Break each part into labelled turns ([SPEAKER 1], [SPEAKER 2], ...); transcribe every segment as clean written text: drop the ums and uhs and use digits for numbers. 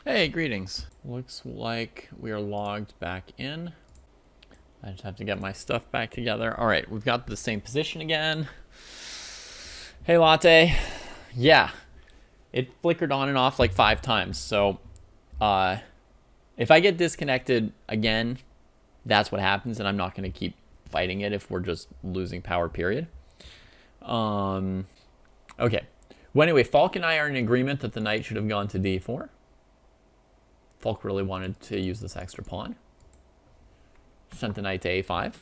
[SPEAKER 1] Hey, greetings. Looks like we are logged back in. I just have to get my stuff back together. All right, we've got the same position again. Hey, Latte. Yeah, it flickered on and off like 5 times. So if I get disconnected again, that's what happens, and I'm not going to keep fighting it if we're just losing power, period. Okay. Well, anyway, Falk and I are in agreement that the knight should have gone to d4. Falk really wanted to use this extra pawn. Sent the knight to a5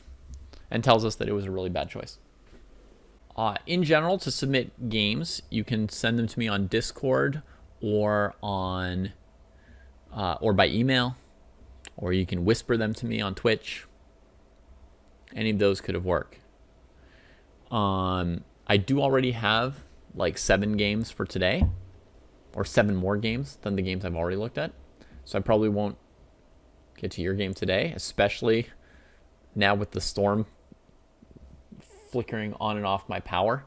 [SPEAKER 1] and tells us that it was a really bad choice. In general, to submit games, you can send them to me on Discord or on or by email, or you can whisper them to me on Twitch. Any of those could have worked. I do already have like 7 games for today, or 7 more games than the games I've already looked at. So I probably won't get to your game today, especially now with the storm flickering on and off my power.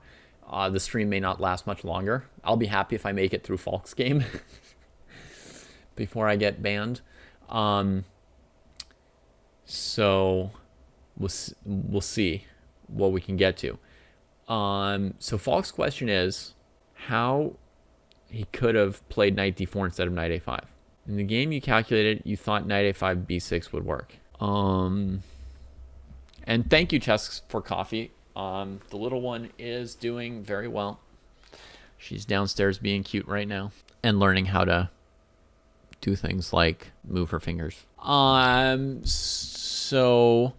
[SPEAKER 1] The stream may not last much longer. I'll be happy if I make it through Falk's game before I get banned. So we'll see what we can get to. So Falk's question is how he could have played knight d4 instead of knight a5. In the game you calculated, you thought knight a5 b6 would work. And thank you, Chess, for coffee. The little one is doing very well. She's downstairs being cute right now and learning how to do things like move her fingers. So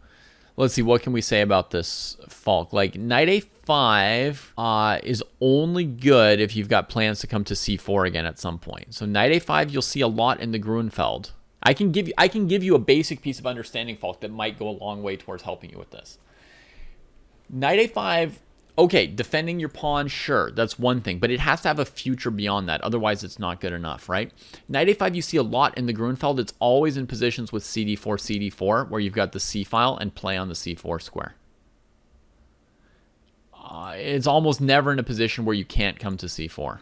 [SPEAKER 1] let's see, what can we say about this Falk? Like, knight a5 is only good if you've got plans to come to c4 again at some point. So knight a5 you'll see a lot in the Grunfeld. I can give you a basic piece of understanding, Falk, that might go a long way towards helping you with this. Knight a5, okay, defending your pawn, sure, that's one thing, but it has to have a future beyond that. Otherwise, it's not good enough, right? Knight a5 you see a lot in the Grunfeld. It's always in positions with cd4, where you've got the c file and play on the c4 square. It's almost never in a position where you can't come to c4.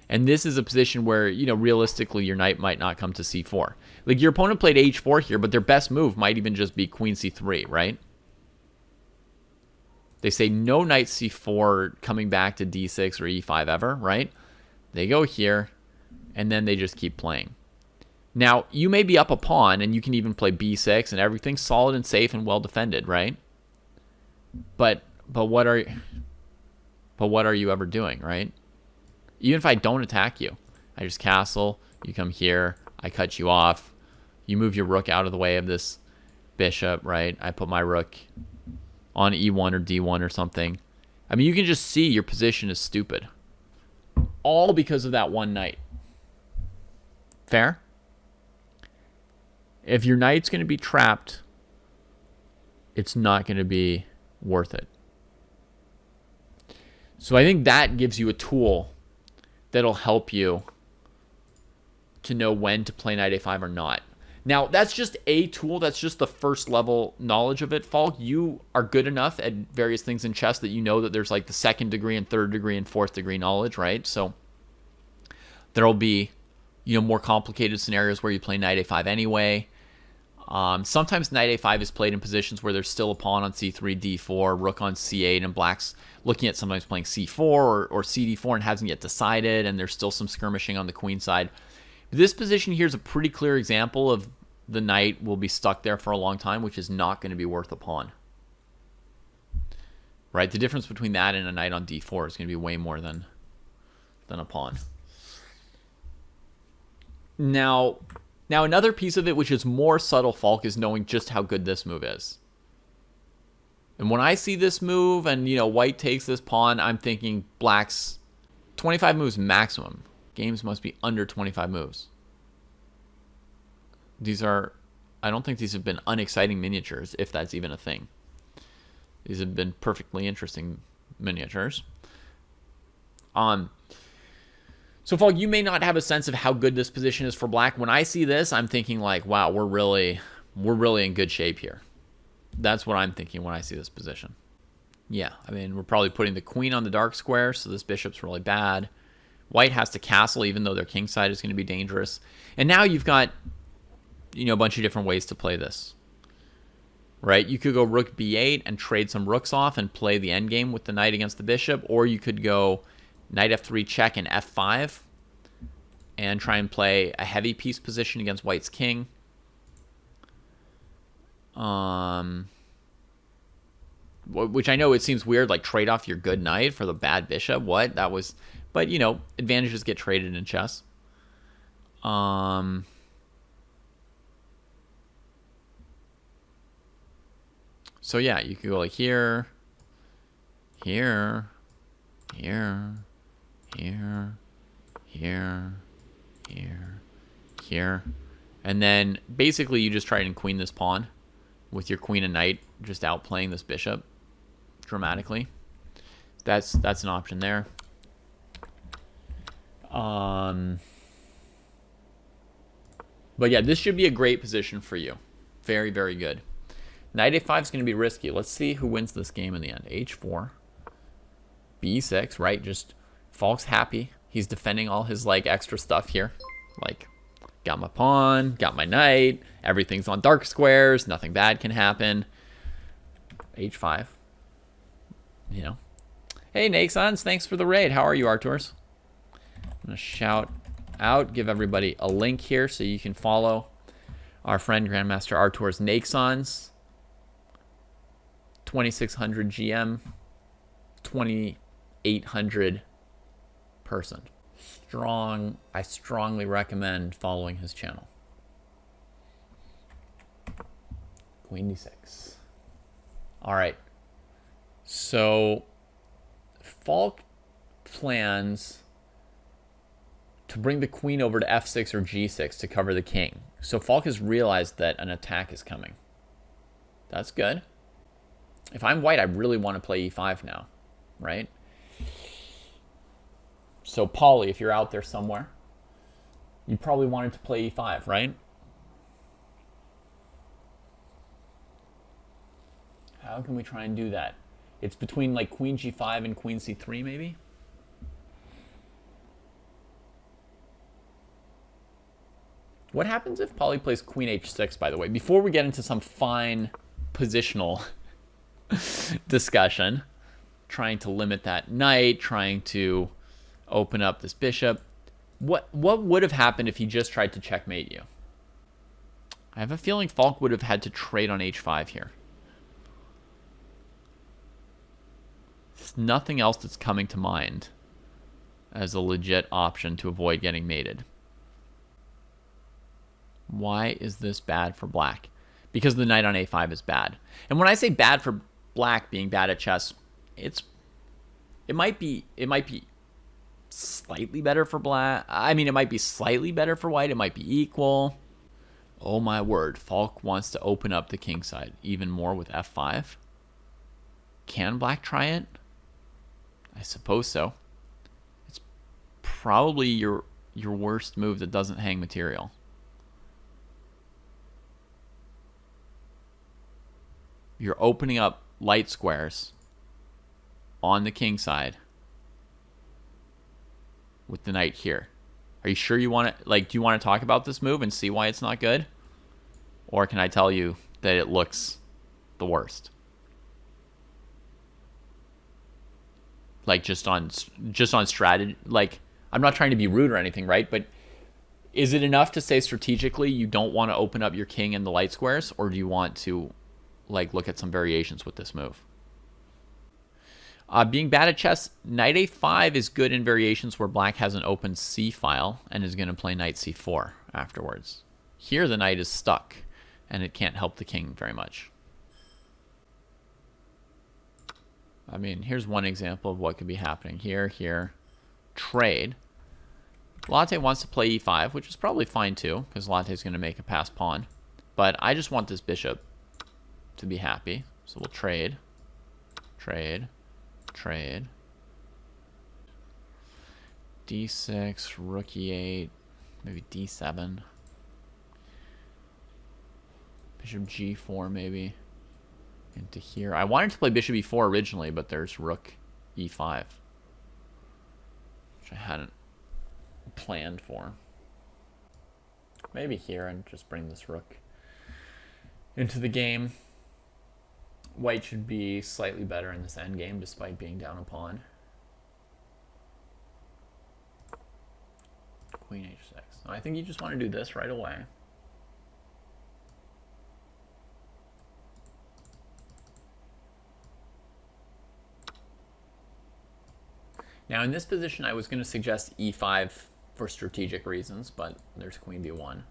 [SPEAKER 1] And this is a position where, you know, realistically, your knight might not come to c4. Like, your opponent played h4 here, but their best move might even just be queen c3, right? They say no knight c4 coming back to d6 or e5 ever, right? They go here, and then they just keep playing. Now, you may be up a pawn, and you can even play b6, and everything's solid and safe and well defended, right? But what are you ever doing, right? Even if I don't attack you, I just castle, you come here, I cut you off, you move your rook out of the way of this bishop, right? I put my rook on e1 or d1 or something. I mean, you can just see your position is stupid. All because of that one knight. Fair? If your knight's going to be trapped, it's not going to be worth it. So I think that gives you a tool that'll help you to know when to play knight a5 or not. Now, that's just a tool. That's just the first level knowledge of it, Falk. You are good enough at various things in chess that you know that there's like the 2nd degree and 3rd degree and 4th degree knowledge, right? So there'll be, you know, more complicated scenarios where you play knight a5 anyway. Sometimes knight a5 is played in positions where there's still a pawn on c3, d4, rook on c8, and black's looking at sometimes playing c4 or cd4 and hasn't yet decided, and there's still some skirmishing on the queen side. This position here is a pretty clear example of the knight will be stuck there for a long time, which is not going to be worth a pawn. Right? The difference between that and a knight on d4 is going to be way more than a pawn. Now another piece of it, which is more subtle, Falk, is knowing just how good this move is. And when I see this move and, you know, white takes this pawn, I'm thinking black's 25 moves maximum. Games must be under 25 moves. I don't think these have been unexciting miniatures, if that's even a thing. These have been perfectly interesting miniatures. So, Falk, you may not have a sense of how good this position is for black. When I see this, I'm thinking like, wow, we're really in good shape here. That's what I'm thinking when I see this position. Yeah, I mean, we're probably putting the queen on the dark square, so this bishop's really bad. White has to castle, even though their king side is going to be dangerous. And now you've got, a bunch of different ways to play this. Right? You could go rook b8 and trade some rooks off and play the endgame with the knight against the bishop. Or you could go knight f3 check and f5 and try and play a heavy piece position against White's king. Which I know it seems weird, like trade off your good knight for the bad bishop. What? That was... But, advantages get traded in chess. So, yeah, you could go like here, here, here, here, here, here, here. And then, basically, you just try and queen this pawn with your queen and knight just outplaying this bishop dramatically. That's an option there. But yeah, this should be a great position for you. Very, very good. Knight a5 is going to be risky. Let's see who wins this game in the end. h4. b6, right? Just Falk's happy. He's defending all his extra stuff here. Got my pawn, got my knight. Everything's on dark squares. Nothing bad can happen. h5. Hey, Naxons, thanks for the raid. How are you, Arturs? I'm going to shout out, give everybody a link here so you can follow our friend Grandmaster Arturs Naxons. 2600 GM, 2800 person. I strongly recommend following his channel. Queen d6. All right. So Falk plans to bring the queen over to f6 or g6 to cover the king. So Falk has realized that an attack is coming. That's good. If I'm White, I really want to play e5 now, right? So Paulie, if you're out there somewhere, you probably wanted to play e5, right? How can we try and do that? It's between queen g5 and queen c3 maybe? What happens if Paulie plays queen h6, by the way? Before we get into some fine positional discussion, trying to limit that knight, trying to open up this bishop, what would have happened if he just tried to checkmate you? I have a feeling Falk would have had to trade on h5 here. There's nothing else that's coming to mind as a legit option to avoid getting mated. Why is this bad for black? Because the knight on a5 is bad. And when I say bad for black being bad at chess, it might be slightly better for black. I mean, it might be slightly better for white. It might be equal. Oh my word. Falk wants to open up the king side even more with f5. Can black try it? I suppose so. It's probably your worst move that doesn't hang material. You're opening up light squares on the king side with the knight here. Are you sure you want to, do you want to talk about this move and see why it's not good? Or can I tell you that it looks the worst? Just on strategy, I'm not trying to be rude or anything, right? But is it enough to say strategically you don't want to open up your king in the light squares, or do you want to look at some variations with this move? Being bad at chess, knight a5 is good in variations where black has an open c file and is going to play knight c4 afterwards. Here the knight is stuck and it can't help the king very much. I mean, here's one example of what could be happening. Here, trade. Latte wants to play e5, which is probably fine too, because Latte's going to make a pass pawn. But I just want this bishop to be happy. So we'll trade. D6, rook e8, maybe d7. Bishop g4 maybe. Into here. I wanted to play bishop e4 originally, but there's rook e5. Which I hadn't planned for. Maybe here and just bring this rook into the game. White should be slightly better in this endgame despite being down a pawn. Queen h6. I think you just want to do this right away. Now in this position I was going to suggest e5 for strategic reasons, but there's queen b1.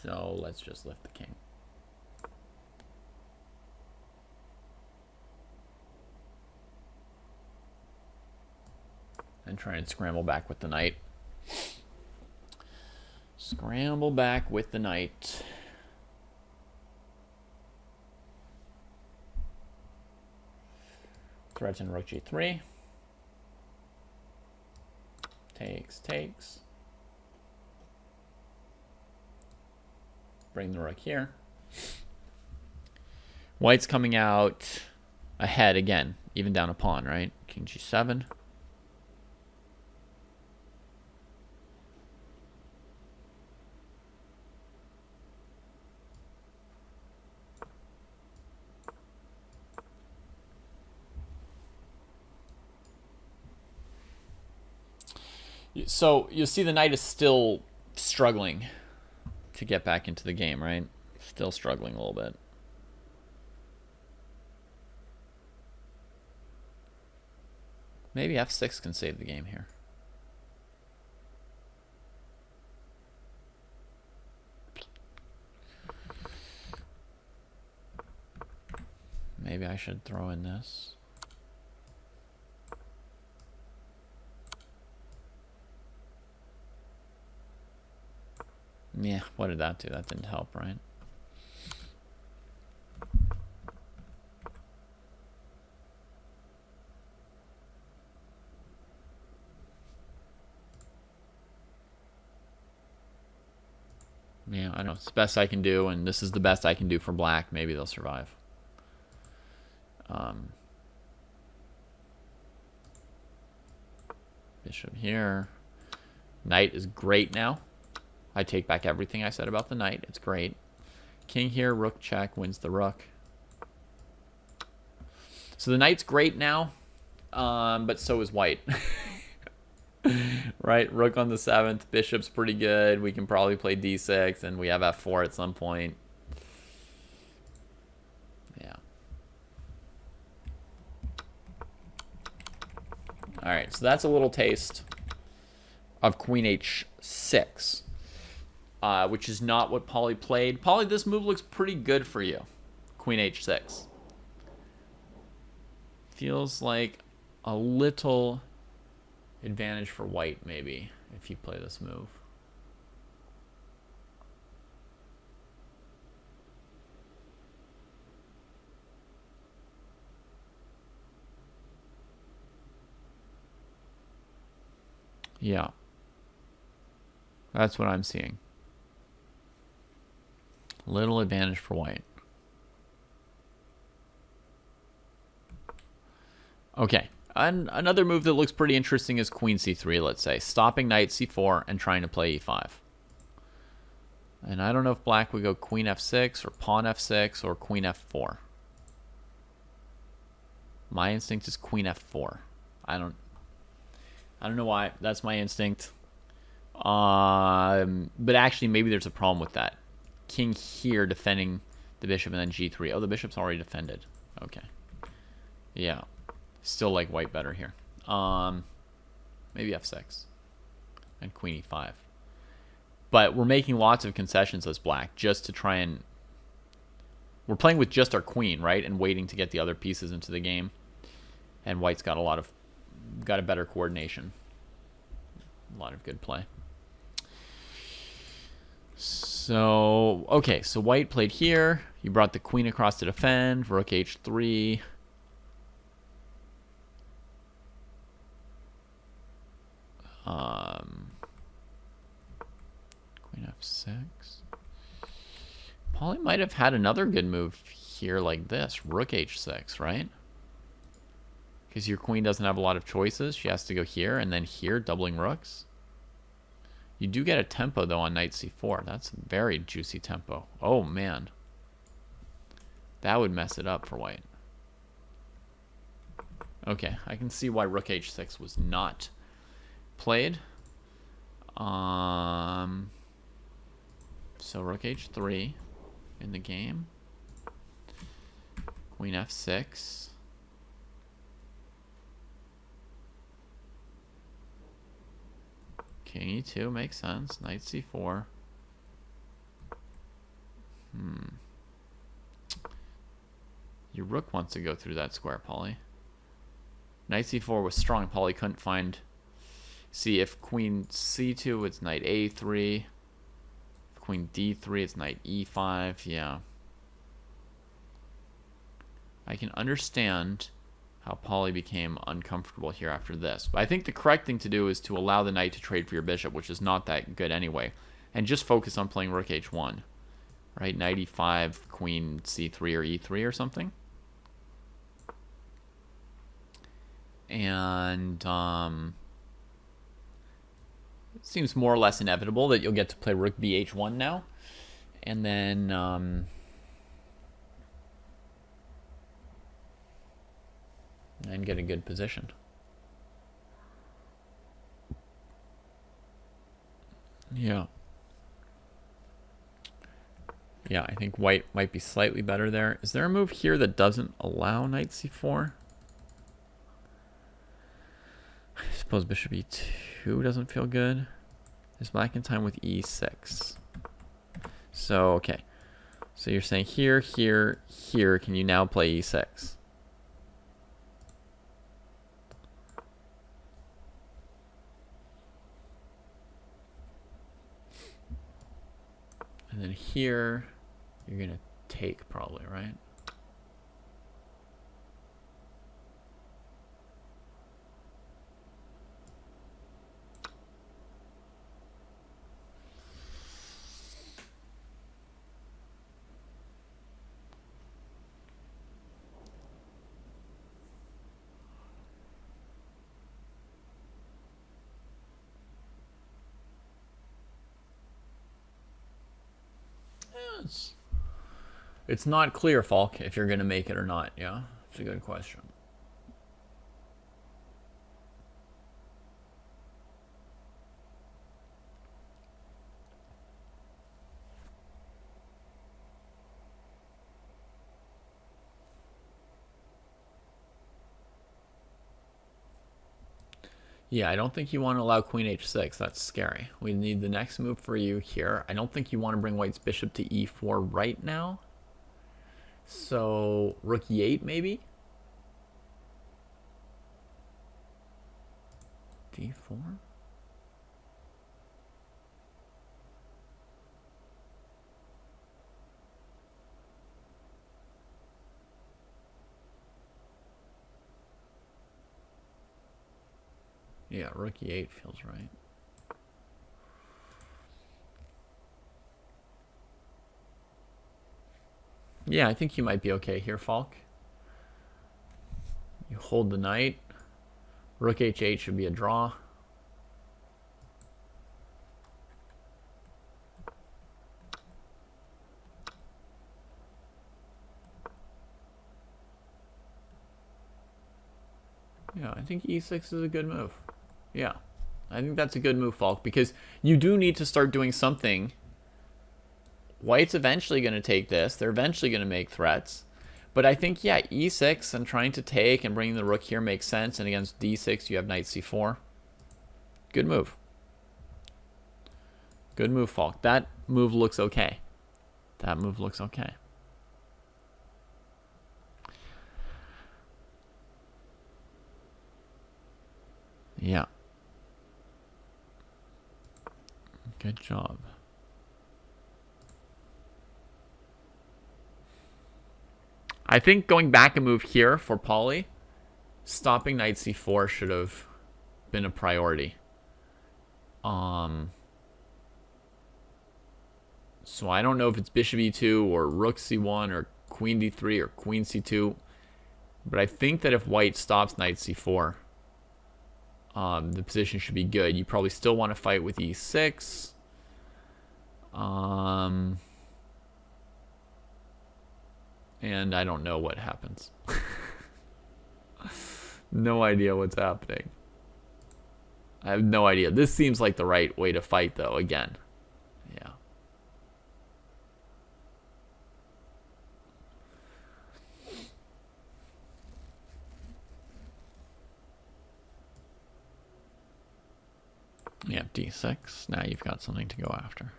[SPEAKER 1] So let's just lift the king. And try and scramble back with the knight. Scramble back with the knight. Threaten rook g3. Takes, takes. Bring the rook here. White's coming out ahead again, even down a pawn, right? King g7. So you'll see the knight is still struggling to get back into the game, right? Still struggling a little bit. Maybe f6 can save the game here. Maybe I should throw in this. Yeah, what did that do? That didn't help, right? Yeah, I know. It's the best I can do, and this is the best I can do for black. Maybe they'll survive. Bishop here. Knight is great now. I take back everything I said about the knight. It's great. King here, rook check, wins the rook. So the knight's great now, but so is white. Right, rook on the 7th, bishop's pretty good. We can probably play d6, and we have f4 at some point. Yeah. All right, so that's a little taste of queen h6. Which is not what Pauly played. Pauly, this move looks pretty good for you. Queen h6. Feels like a little advantage for white, maybe, if you play this move. Yeah. That's what I'm seeing. Little advantage for white. Okay. Another move that looks pretty interesting is queen c3, let's say. Stopping knight c4 and trying to play e5. And I don't know if black would go queen f6 or pawn f6 or queen f4. My instinct is queen f4. I don't know why. That's my instinct. But actually, maybe there's a problem with that. King here defending the bishop and then g3. Oh, the bishop's already defended. Okay. Yeah. Still like white better here. Maybe f6. And queen e5. But we're making lots of concessions as black just to try and... We're playing with just our queen, right? And waiting to get the other pieces into the game. And white's got a better coordination. A lot of good play. So, okay, so white played here. You brought the queen across to defend. Rook h3. Queen f6. Pauly might have had another good move here like this. Rook h6, right? Because your queen doesn't have a lot of choices. She has to go here and then here, doubling rooks. You do get a tempo, though, on knight c4. That's a very juicy tempo. Oh, man. That would mess it up for white. Okay, I can see why rook h6 was not played. So rook h3 in the game. Queen f6. King e2 makes sense. Knight c4. Your rook wants to go through that square, Pauly. Knight c4 was strong. Pauly couldn't find... See, if queen c2, it's knight a3. If queen d3, it's knight e5. Yeah. I can understand how Pauly became uncomfortable here after this. But I think the correct thing to do is to allow the knight to trade for your bishop, which is not that good anyway. And just focus on playing rook h1. Right? Knight e5, queen c3 or e3 or something. And it seems more or less inevitable that you'll get to play rook bh1 now. And then and get a good position. Yeah. Yeah, I think white might be slightly better there. Is there a move here that doesn't allow knight c4? I suppose bishop e2 doesn't feel good. There's black in time with e6. So, okay. So you're saying here, here, here. Can you now play e6? And then here, you're going to take probably, right? It's not clear, Falk, if you're going to make it or not. Yeah, it's a good question. Yeah, I don't think you want to allow queen h6. That's scary. We need the next move for you here. I don't think you want to bring white's bishop to e4 right now. So rook e8 maybe? d4? Yeah, rook e8 feels right. Yeah, I think you might be okay here, Falk. You hold the knight. Rook h8 should be a draw. Yeah, I think e6 is a good move. Yeah, I think that's a good move, Falk, because you do need to start doing something. White's eventually going to take this. They're eventually going to make threats. But I think, yeah, e6 and trying to take and bringing the rook here makes sense. And against d6, you have knight c4. Good move. Good move, Falk. That move looks okay. That move looks okay. Yeah. Good job. I think going back a move here for Pauly, stopping knight c4 should have been a priority. So I don't know if it's bishop e2 or rook c1 or queen d3 or queen c2. But I think that if white stops knight c4, the position should be good. You probably still want to fight with e6. And I don't know what happens. No idea what's happening. I have no idea. This seems like the right way to fight, though, again. Yeah. Yeah, d6. Now you've got something to go after.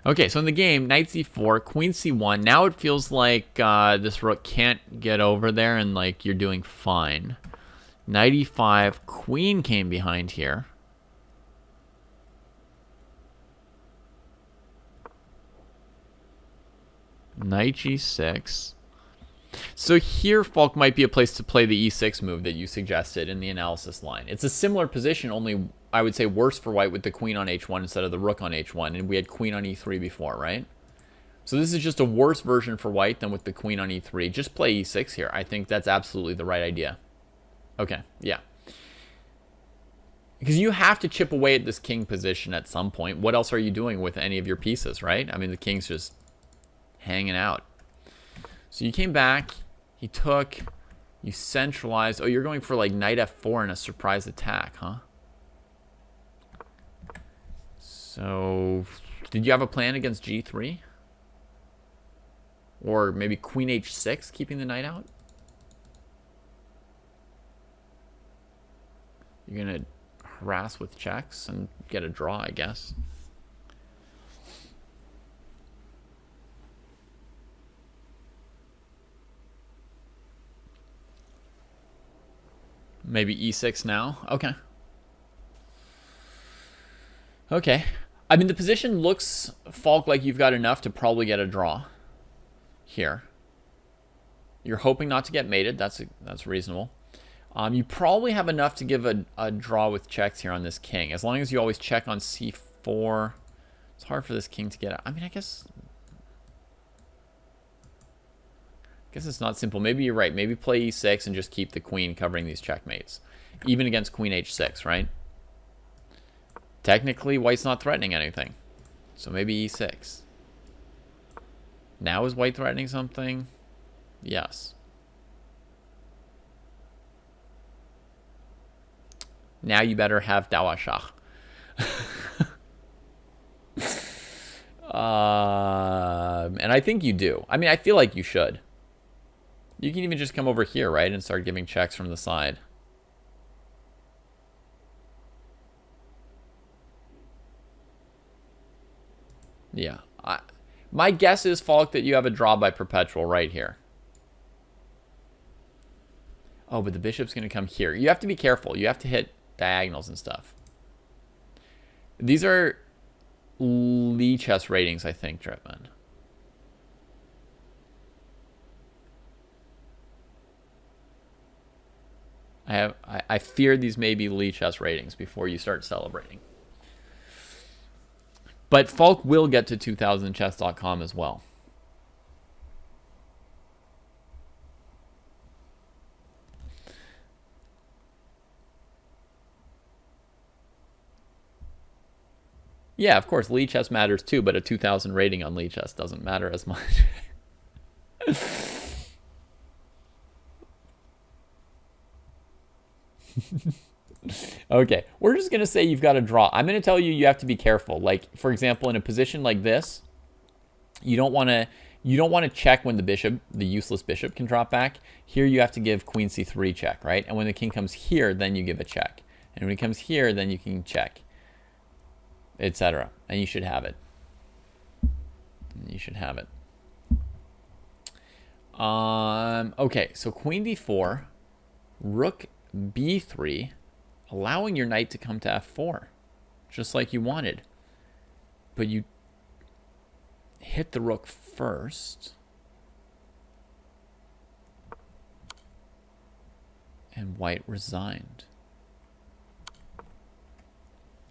[SPEAKER 1] Okay, so in the game, knight c4, queen c1. Now it feels like this rook can't get over there and like you're doing fine. Knight e5, queen came behind here. Knight g6. So here, Falk might be a place to play the e6 move that you suggested in the analysis line. It's a similar position, only I would say worse for white with the queen on h1 instead of the rook on h1, and we had queen on e3 before, right? So this is just a worse version for white than with the queen on e3. Just play e6 here. I think that's absolutely the right idea. Okay, yeah. Because you have to chip away at this king position at some point. What else are you doing with any of your pieces, right? I mean, the king's just hanging out. So you came back, he took, you centralized. Oh, you're going for like knight f4 and a surprise attack, huh? So, did you have a plan against g3? Or maybe queen h6, keeping the knight out? You're going to harass with checks and get a draw, I guess. Maybe e6 now. Okay. Okay. I mean, the position looks, Falk, like you've got enough to probably get a draw here. You're hoping not to get mated. That's reasonable. You probably have enough to give a draw with checks here on this king. As long as you always check on c4. It's hard for this king to get out. I mean, I guess it's not simple. Maybe you're right. Maybe play e6 and just keep the queen covering these checkmates. Even against queen h6, right? Technically, white's not threatening anything. So maybe e6. Now is white threatening something? Yes. Now you better have dawa shah. And I think you do. I mean, I feel like you should. You can even just come over here, right, and start giving checks from the side. Yeah. My guess is, Falk, that you have a draw by perpetual right here. Oh, but the bishop's going to come here. You have to be careful. You have to hit diagonals and stuff. These are Lee chess ratings, I think, Dripman. I fear these may be Lee chess ratings before you start celebrating. But Falk will get to 2000chess.com as well. Yeah, of course, Lee chess matters too, but a 2000 rating on Lee chess doesn't matter as much. Okay, we're just going to say you've got a draw. I'm going to tell you you have to be careful. Like, for example, in a position like this, you don't want to check when the useless bishop can drop back. Here you have to give queen c3 check, right? And when the king comes here, then you give a check. And when he comes here, then you can check, etc. And you should have it. You should have it. Okay, so queen d4, rook b3, allowing your knight to come to f4, just like you wanted. But you hit the rook first. And white resigned.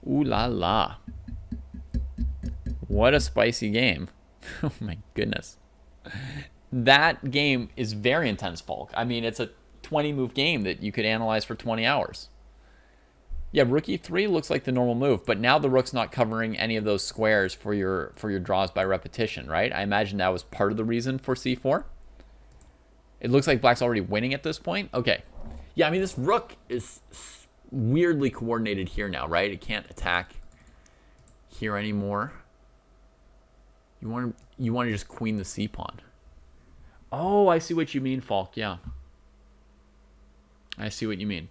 [SPEAKER 1] Ooh la la. What a spicy game. Oh my goodness. That game is very intense, Falk. I mean, it's a 20-move game that you could analyze for 20 hours. Yeah, rook e3 looks like the normal move, but now the rook's not covering any of those squares for your draws by repetition, right? I imagine that was part of the reason for c4. It looks like black's already winning at this point. Okay. Yeah, I mean, this rook is weirdly coordinated here now, right? It can't attack here anymore. You want to just queen the c pawn. Oh, I see what you mean, Falk. Yeah. I see what you mean.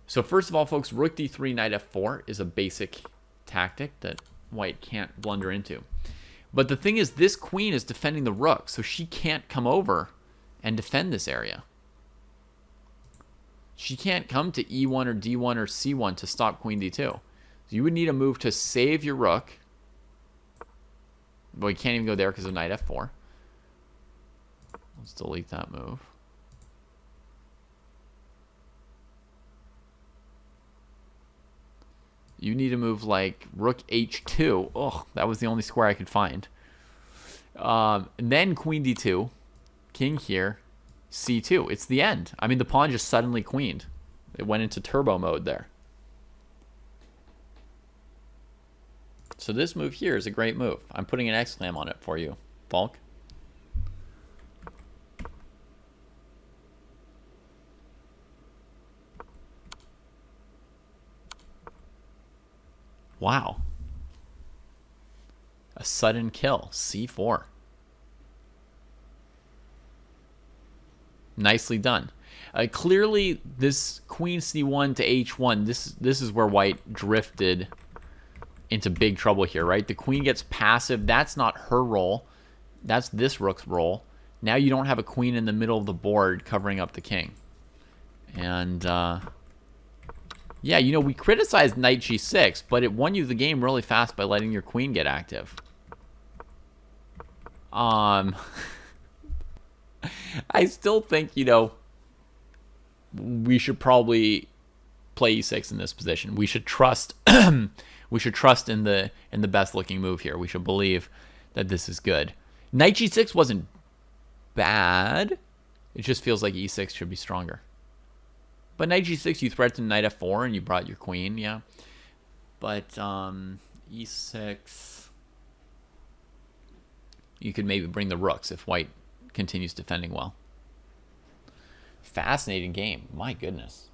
[SPEAKER 1] So first of all, folks, rook d3, knight f4 is a basic tactic that white can't blunder into. But the thing is, this queen is defending the rook, so she can't come over and defend this area. She can't come to e1 or d1 or c1 to stop queen d2. So you would need a move to save your rook. Well, you can't even go there because of knight f4. Let's delete that move. You need a move like rook h2. Oh, that was the only square I could find. And then queen d2, king here, c2. It's the end. I mean, the pawn just suddenly queened. It went into turbo mode there. So this move here is a great move. I'm putting an exclam on it for you, Falk. Wow. A sudden kill, c4. Nicely done. Clearly, this queen c1 to h1, this is where white drifted into big trouble here, right? The queen gets passive. That's not her role. That's this rook's role. Now you don't have a queen in the middle of the board covering up the king. And, yeah, you know, we criticized knight g6, but it won you the game really fast by letting your queen get active. I still think, you know, we should probably play e6 in this position. We should trust we should trust in the best looking move here. We should believe that this is good. Knight g6 wasn't bad. It just feels like e6 should be stronger. But knight g6, you threatened knight f4 and you brought your queen, yeah. But e6, you could maybe bring the rooks if white continues defending well. Fascinating game, my goodness.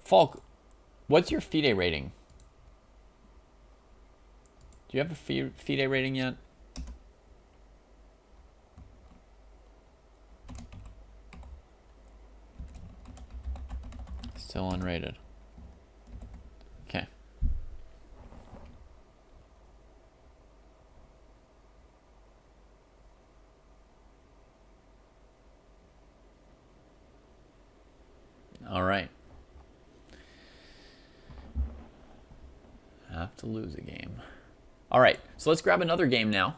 [SPEAKER 1] Falk, what's your FIDE rating? Do you have a FIDE rating yet? Still unrated. Okay. All right. Have to lose a game. All right. So let's grab another game now.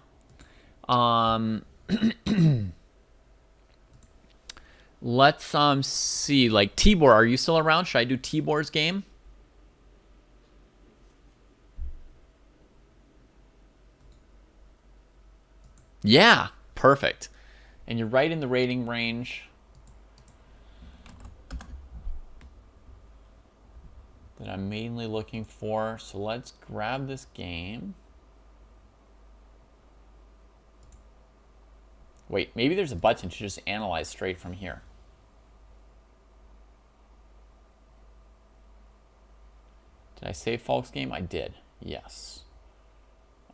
[SPEAKER 1] Let's see, like Tibor, are you still around? Should I do Tibor's game? Yeah, perfect. And you're right in the rating range that I'm mainly looking for. So let's grab this game. Wait, maybe there's a button to just analyze straight from here. Did I save Falk's game? I did. Yes.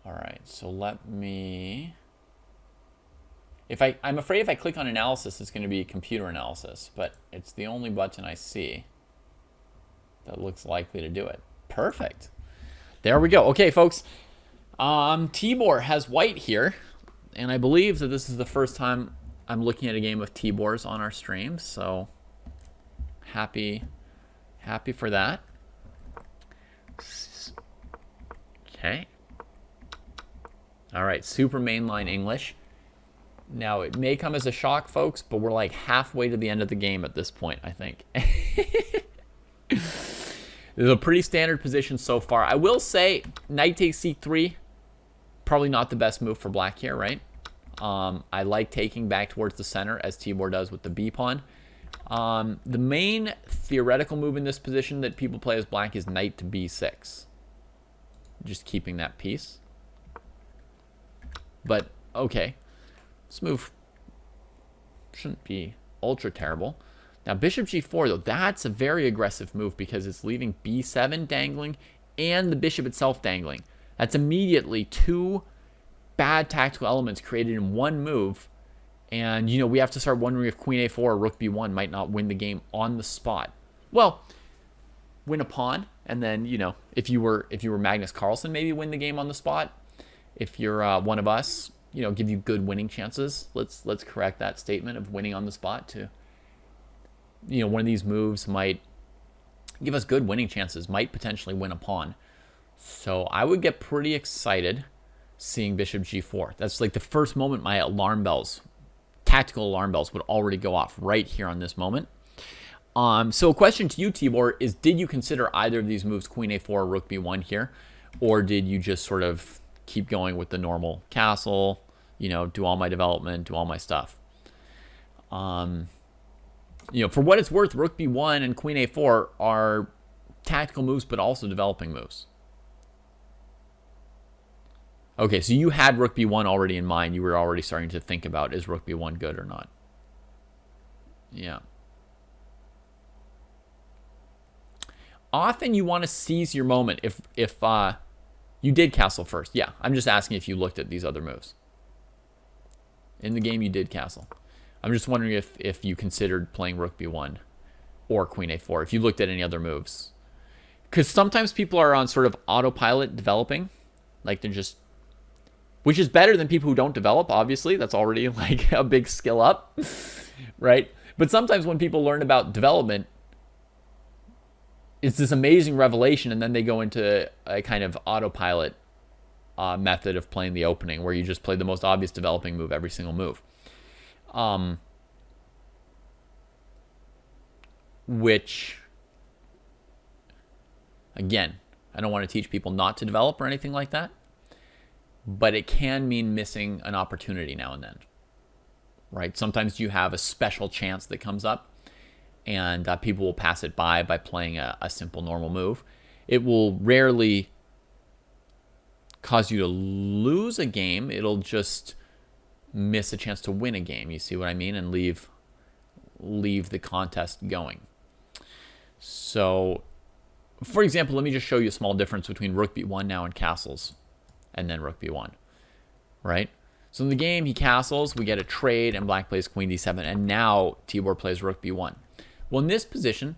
[SPEAKER 1] All right, so let me... I'm afraid if I click on analysis, it's going to be computer analysis, but it's the only button I see that looks likely to do it. Perfect. There we go. Okay, folks. Tibor has white here, and I believe that this is the first time I'm looking at a game of Tibor's on our stream, so happy for that. Okay. All right, super mainline English. Now, it may come as a shock, folks, but we're like halfway to the end of the game at this point, I think. This is a pretty standard position so far. I will say knight takes c3, probably not the best move for black here, right? I like taking back towards the center, as Tibor does with the b pawn. The main theoretical move in this position that people play as black is knight to b6. Just keeping that piece. But, okay. This move shouldn't be ultra terrible. Now, bishop g4, though, that's a very aggressive move because it's leaving b7 dangling and the bishop itself dangling. That's immediately two bad tactical elements created in one move. And, you know, we have to start wondering if queen a4 or rook b1 might not win the game on the spot. Well, win a pawn, and then, you know, if you were Magnus Carlsen, maybe win the game on the spot. If you're one of us, you know, give you good winning chances. Let's correct that statement of winning on the spot to, you know, one of these moves might give us good winning chances, might potentially win a pawn. So I would get pretty excited seeing bishop g4. That's like the first moment my alarm bells, tactical alarm bells, would already go off right here on this moment. So a question to you, Tibor, is did you consider either of these moves, queen a4 or rook b1 here? Or did you just sort of keep going with the normal castle, you know, do all my development, do all my stuff? You know, for what it's worth, rook b1 and queen a4 are tactical moves, but also developing moves. Okay, so you had rook b1 already in mind. You were already starting to think about, is rook b1 good or not? Yeah. Often you want to seize your moment if you did castle first. Yeah, I'm just asking if you looked at these other moves. In the game, you did castle. I'm just wondering if you considered playing rook b1 or queen a4, if you looked at any other moves. Because sometimes people are on sort of autopilot developing. Like they're just... Which is better than people who don't develop, obviously. That's already like a big skill up, right? But sometimes when people learn about development, it's this amazing revelation, and then they go into a kind of autopilot method of playing the opening, where you just play the most obvious developing move every single move. Which, again, I don't want to teach people not to develop or anything like that, but it can mean missing an opportunity now and then, right? Sometimes you have a special chance that comes up, and people will pass it by playing a simple normal move. It will rarely cause you to lose a game. It'll just miss a chance to win a game. You see what I mean? And leave the contest going. So, for example, let me just show you a small difference between rook b1 now and castles, and then rook b1, right? So in the game, he castles, we get a trade, and black plays queen d7, and now Tibor plays rook b1. Well, in this position,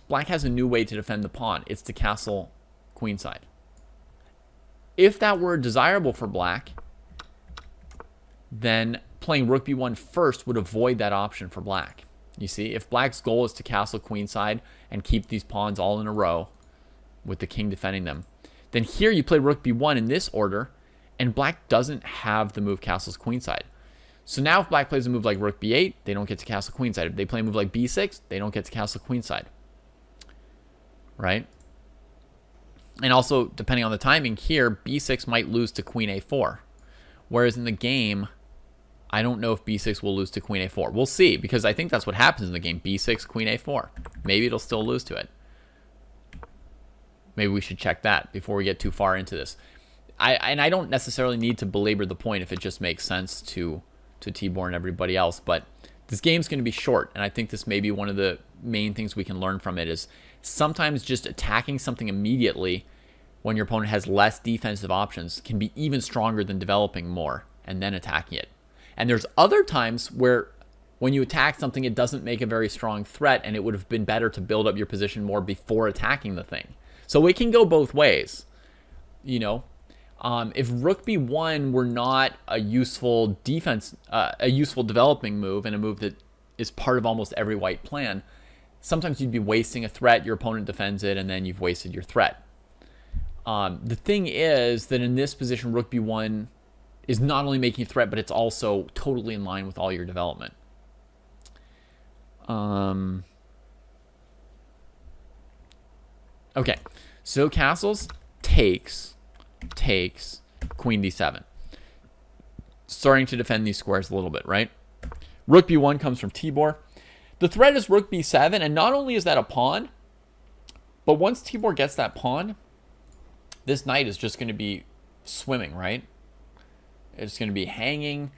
[SPEAKER 1] black has a new way to defend the pawn. It's to castle queenside. If that were desirable for black, then playing rook b1 first would avoid that option for black. You see, if black's goal is to castle queenside and keep these pawns all in a row with the king defending them, then here you play rook b1 in this order, and black doesn't have the move castles queenside. So now if black plays a move like rook b8, they don't get to castle queenside. If they play a move like b6, they don't get to castle queenside. Right? And also, depending on the timing here, b6 might lose to queen a4. Whereas in the game, I don't know if b6 will lose to queen a4. We'll see, because I think that's what happens in the game. b6, queen a4. Maybe it'll still lose to it. Maybe we should check that before we get too far into this. I don't necessarily need to belabor the point if it just makes sense to Tibor and everybody else, but this game's going to be short, and I think this may be one of the main things we can learn from it is sometimes just attacking something immediately when your opponent has less defensive options can be even stronger than developing more and then attacking it. And there's other times where when you attack something, it doesn't make a very strong threat, and it would have been better to build up your position more before attacking the thing. So it can go both ways, you know. If rook b1 were not a useful defense, a useful developing move, and a move that is part of almost every white plan, sometimes you'd be wasting a threat, your opponent defends it, and then you've wasted your threat. The thing is that in this position, rook b1 is not only making a threat, but it's also totally in line with all your development. Okay, so castles takes queen d7. Starting to defend these squares a little bit, right? Rook b1 comes from Tibor. The threat is rook b7, and not only is that a pawn, but once Tibor gets that pawn, this knight is just going to be swimming, right? It's going to be hanging.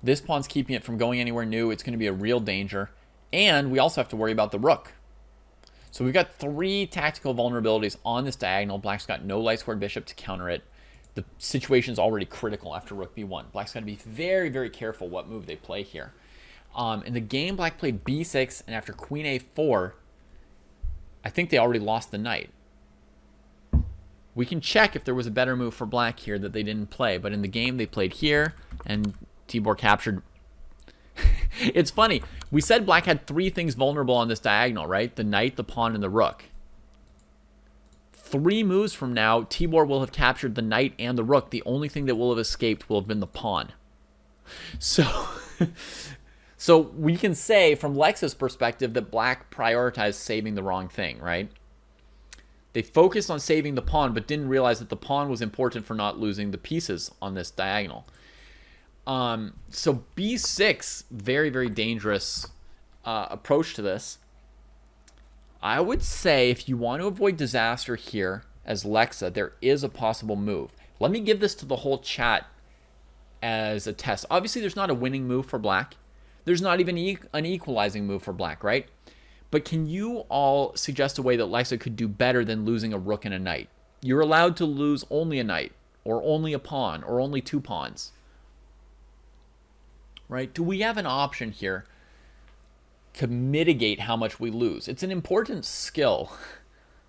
[SPEAKER 1] This pawn's keeping it from going anywhere new. It's going to be a real danger. And we also have to worry about the rook. So we've got 3 tactical vulnerabilities on this diagonal. Black's got no light squared bishop to counter it. The situation's already critical after rook b1. Black's got to be very, very careful what move they play here. In the game, Black played b6, and after queen a4, I think they already lost the knight. We can check if there was a better move for Black here that they didn't play, but in the game, they played here, and Tibor captured. It's funny. We said Black had 3 things vulnerable on this diagonal, right? The knight, the pawn, and the rook. 3 moves from now, Tibor will have captured the knight and the rook. The only thing that will have escaped will have been the pawn. So, so we can say from Lex's perspective that Black prioritized saving the wrong thing, right? They focused on saving the pawn, but didn't realize that the pawn was important for not losing the pieces on this diagonal. So b6, very, very dangerous approach to this. I would say if you want to avoid disaster here as Lexa, there is a possible move. Let me give this to the whole chat as a test. Obviously, there's not a winning move for Black. There's not even an equalizing move for Black, right? But can you all suggest a way that Lexa could do better than losing a rook and a knight? You're allowed to lose only a knight, or only a pawn, or only 2 pawns. Right? Do we have an option here to mitigate how much we lose? It's an important skill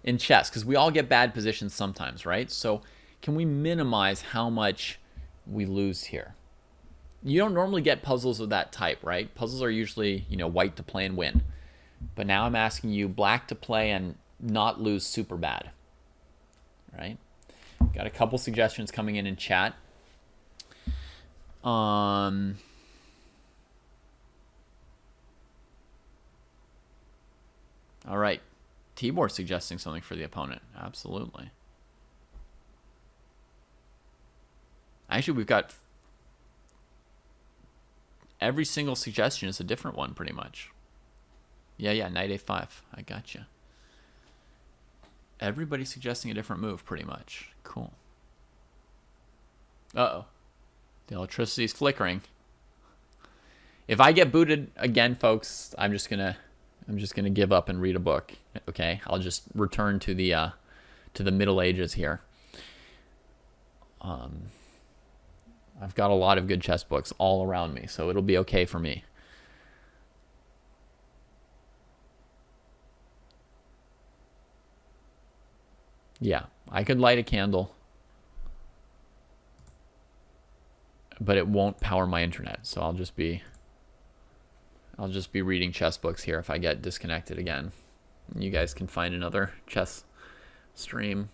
[SPEAKER 1] in chess because we all get bad positions sometimes, right? So can we minimize how much we lose here? You don't normally get puzzles of that type, right? Puzzles are usually, you know, white to play and win. But now I'm asking you Black to play and not lose super bad, right? Got a couple suggestions coming in chat. All right. Tibor suggesting something for the opponent. Absolutely. Actually, we've got every single suggestion is a different one pretty much. Yeah, knight a5. I got you. Everybody's suggesting a different move pretty much. Cool. Uh-oh. The electricity's flickering. If I get booted again, folks, I'm just gonna give up and read a book. Okay, I'll just return to the Middle Ages here. I've got a lot of good chess books all around me, so it'll be okay for me. Yeah, I could light a candle, but it won't power my internet, so I'll just be reading chess books here if I get disconnected again. You guys can find another chess stream.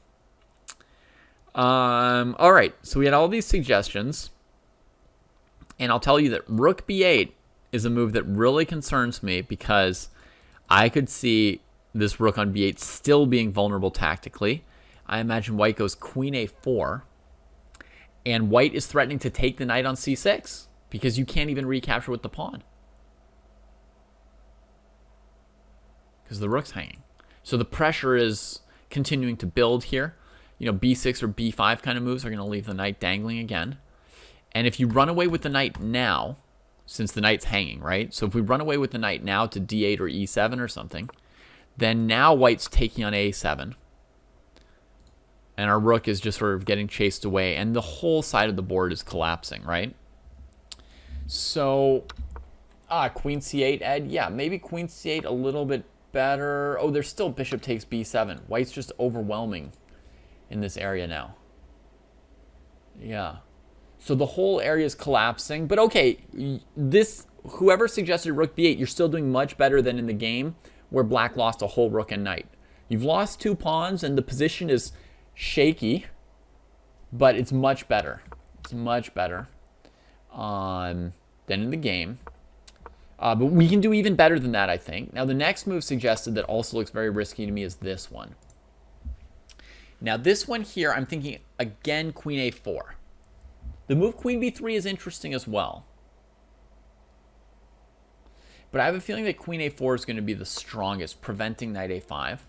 [SPEAKER 1] All right, so we had all these suggestions, and I'll tell you that rook b8 is a move that really concerns me because I could see this rook on b8 still being vulnerable tactically. I imagine white goes queen a4, and white is threatening to take the knight on c6 because you can't even recapture with the pawn because the rook's hanging. So the pressure is continuing to build here. You know, b6 or b5 kind of moves are going to leave the knight dangling again. And if you run away with the knight now, since the knight's hanging, right? So if we run away with the knight now to d8 or e7 or something, then now white's taking on a7. And our rook is just sort of getting chased away, and the whole side of the board is collapsing, right? So, queen c8, Ed. Yeah, maybe queen c8 a little bit better. Oh, there's still bishop takes b7. White's just overwhelming in this area now. Yeah. So the whole area is collapsing. But okay, whoever suggested rook b8, you're still doing much better than in the game where black lost a whole rook and knight. You've lost 2 pawns, and the position is shaky, but it's much better. It's much better than in the game. But we can do even better than that, I think. Now, the next move suggested that also looks very risky to me is this one. Now this one here, I'm thinking, again, queen a4. The move queen b3 is interesting as well. But I have a feeling that queen a4 is going to be the strongest, preventing knight a5.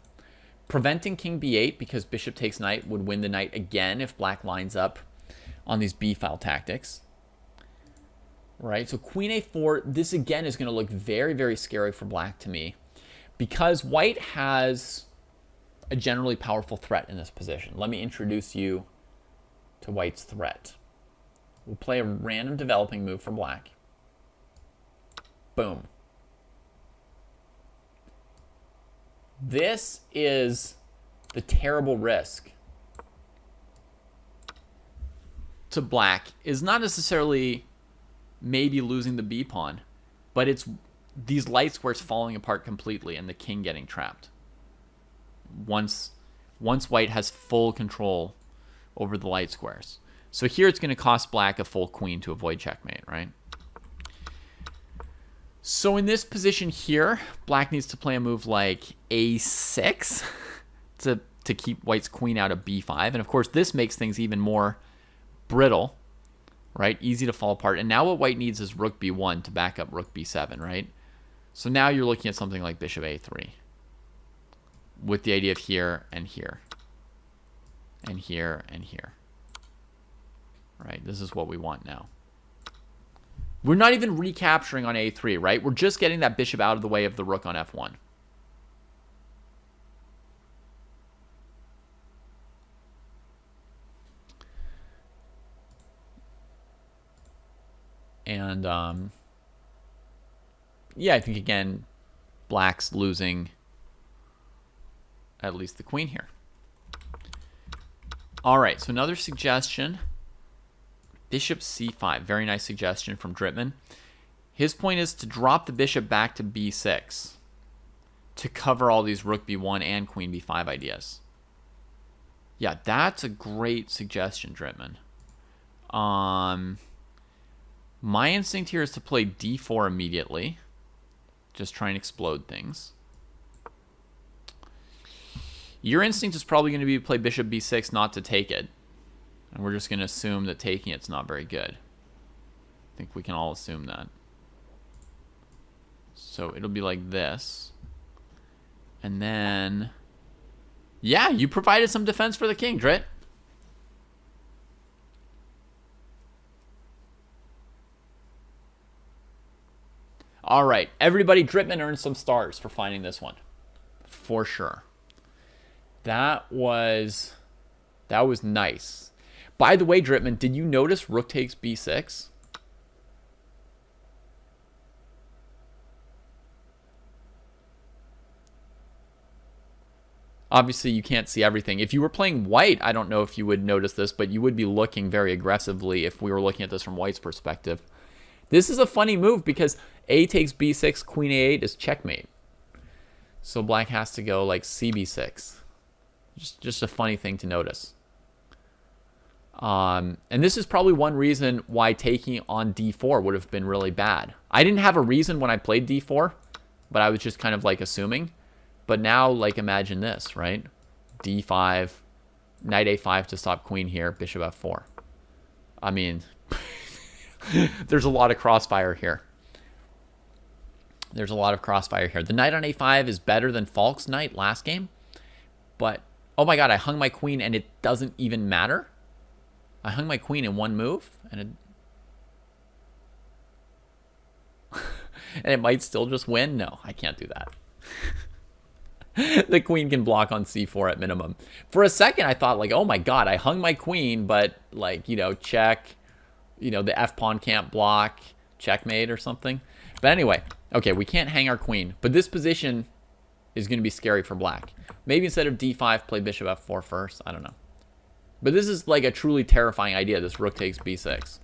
[SPEAKER 1] Preventing king b8, because bishop takes knight would win the knight again if black lines up on these b-file tactics. Right, so queen a4, this again is going to look very, very scary for black to me, because white has a generally powerful threat in this position. Let me introduce you to white's threat. We'll play a random developing move for black. Boom. This is the terrible risk to black, is not necessarily maybe losing the b pawn, but it's these light squares falling apart completely and the king getting trapped. Once white has full control over the light squares. So here it's going to cost black a full queen to avoid checkmate, right? So in this position here, black needs to play a move like a6 to keep white's queen out of b5. And of course, this makes things even more brittle, right? Easy to fall apart. And now what white needs is rook b1 to back up rook b7, right? So now you're looking at something like bishop a3 with the idea of here and here and here and here, right? This is what we want now. We're not even recapturing on a3, right? We're just getting that bishop out of the way of the rook on f1. And, yeah, I think, again, black's losing at least the queen here. All right, so another suggestion. Bishop c5. Very nice suggestion from Drittman. His point is to drop the bishop back to b6 to cover all these rook b1 and queen b5 ideas. Yeah, that's a great suggestion, Drittman. My instinct here is to play d4 immediately. Just try and explode things. Your instinct is probably going to be to play bishop b6, not to take it. And we're just going to assume that taking it's not very good. I think we can all assume that. So it'll be like this. And then, yeah, you provided some defense for the king, Drit. All right, everybody, Drittman earned some stars for finding this one. For sure. That was nice. By the way, Drittman, did you notice rook takes b6? Obviously, you can't see everything. If you were playing white, I don't know if you would notice this, but you would be looking very aggressively if we were looking at this from white's perspective. This is a funny move because a takes b6, queen a8 is checkmate. So black has to go like cb6. Just a funny thing to notice. And this is probably one reason why taking on d4 would have been really bad. I didn't have a reason when I played d4, but I was just kind of like assuming. But now, like, imagine this, right? d5, knight a5 to stop queen here, bishop f4. I mean, there's a lot of crossfire here. There's a lot of crossfire here. The knight on a5 is better than Falk's knight last game. But, oh my god, I hung my queen and it doesn't even matter? I hung my queen in one move, and it might still just win? No, I can't do that. The queen can block on c4 at minimum. For a second, I thought, like, oh my god, I hung my queen, but, like, you know, check, you know, the f-pawn can't block, checkmate or something. But anyway, okay, we can't hang our queen, but this position is going to be scary for black. Maybe instead of d5, play bishop f4 first. I don't know. But this is like a truly terrifying idea, this rook takes b6.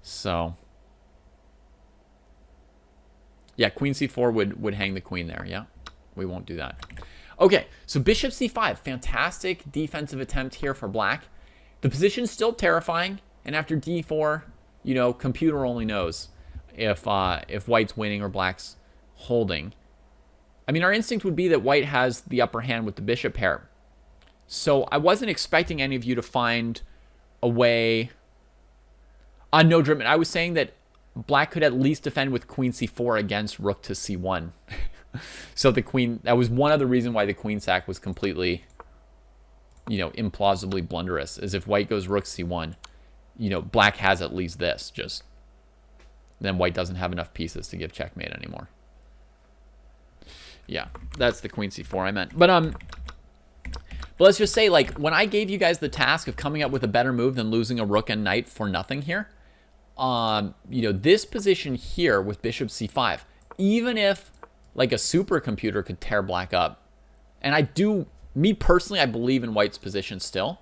[SPEAKER 1] So, yeah, queen c4 would hang the queen there, yeah? We won't do that. Okay, so bishop c5. Fantastic defensive attempt here for black. The position's still terrifying, and after d4, you know, computer only knows if white's winning or black's holding. I mean, our instinct would be that white has the upper hand with the bishop pair. So I wasn't expecting any of you to find a way. No, Drippin, I was saying that black could at least defend with queen c4 against rook to c1. So the queen, that was one other reason why the queen sack was completely, implausibly blunderous, is if white goes rook c1, black has at least this, just then white doesn't have enough pieces to give checkmate anymore. Yeah, that's the queen c4 I meant. But let's just say, like, when I gave you guys the task of coming up with a better move than losing a rook and knight for nothing here, this position here with bishop c5, even if like a supercomputer could tear black up, and me personally, I believe in white's position still,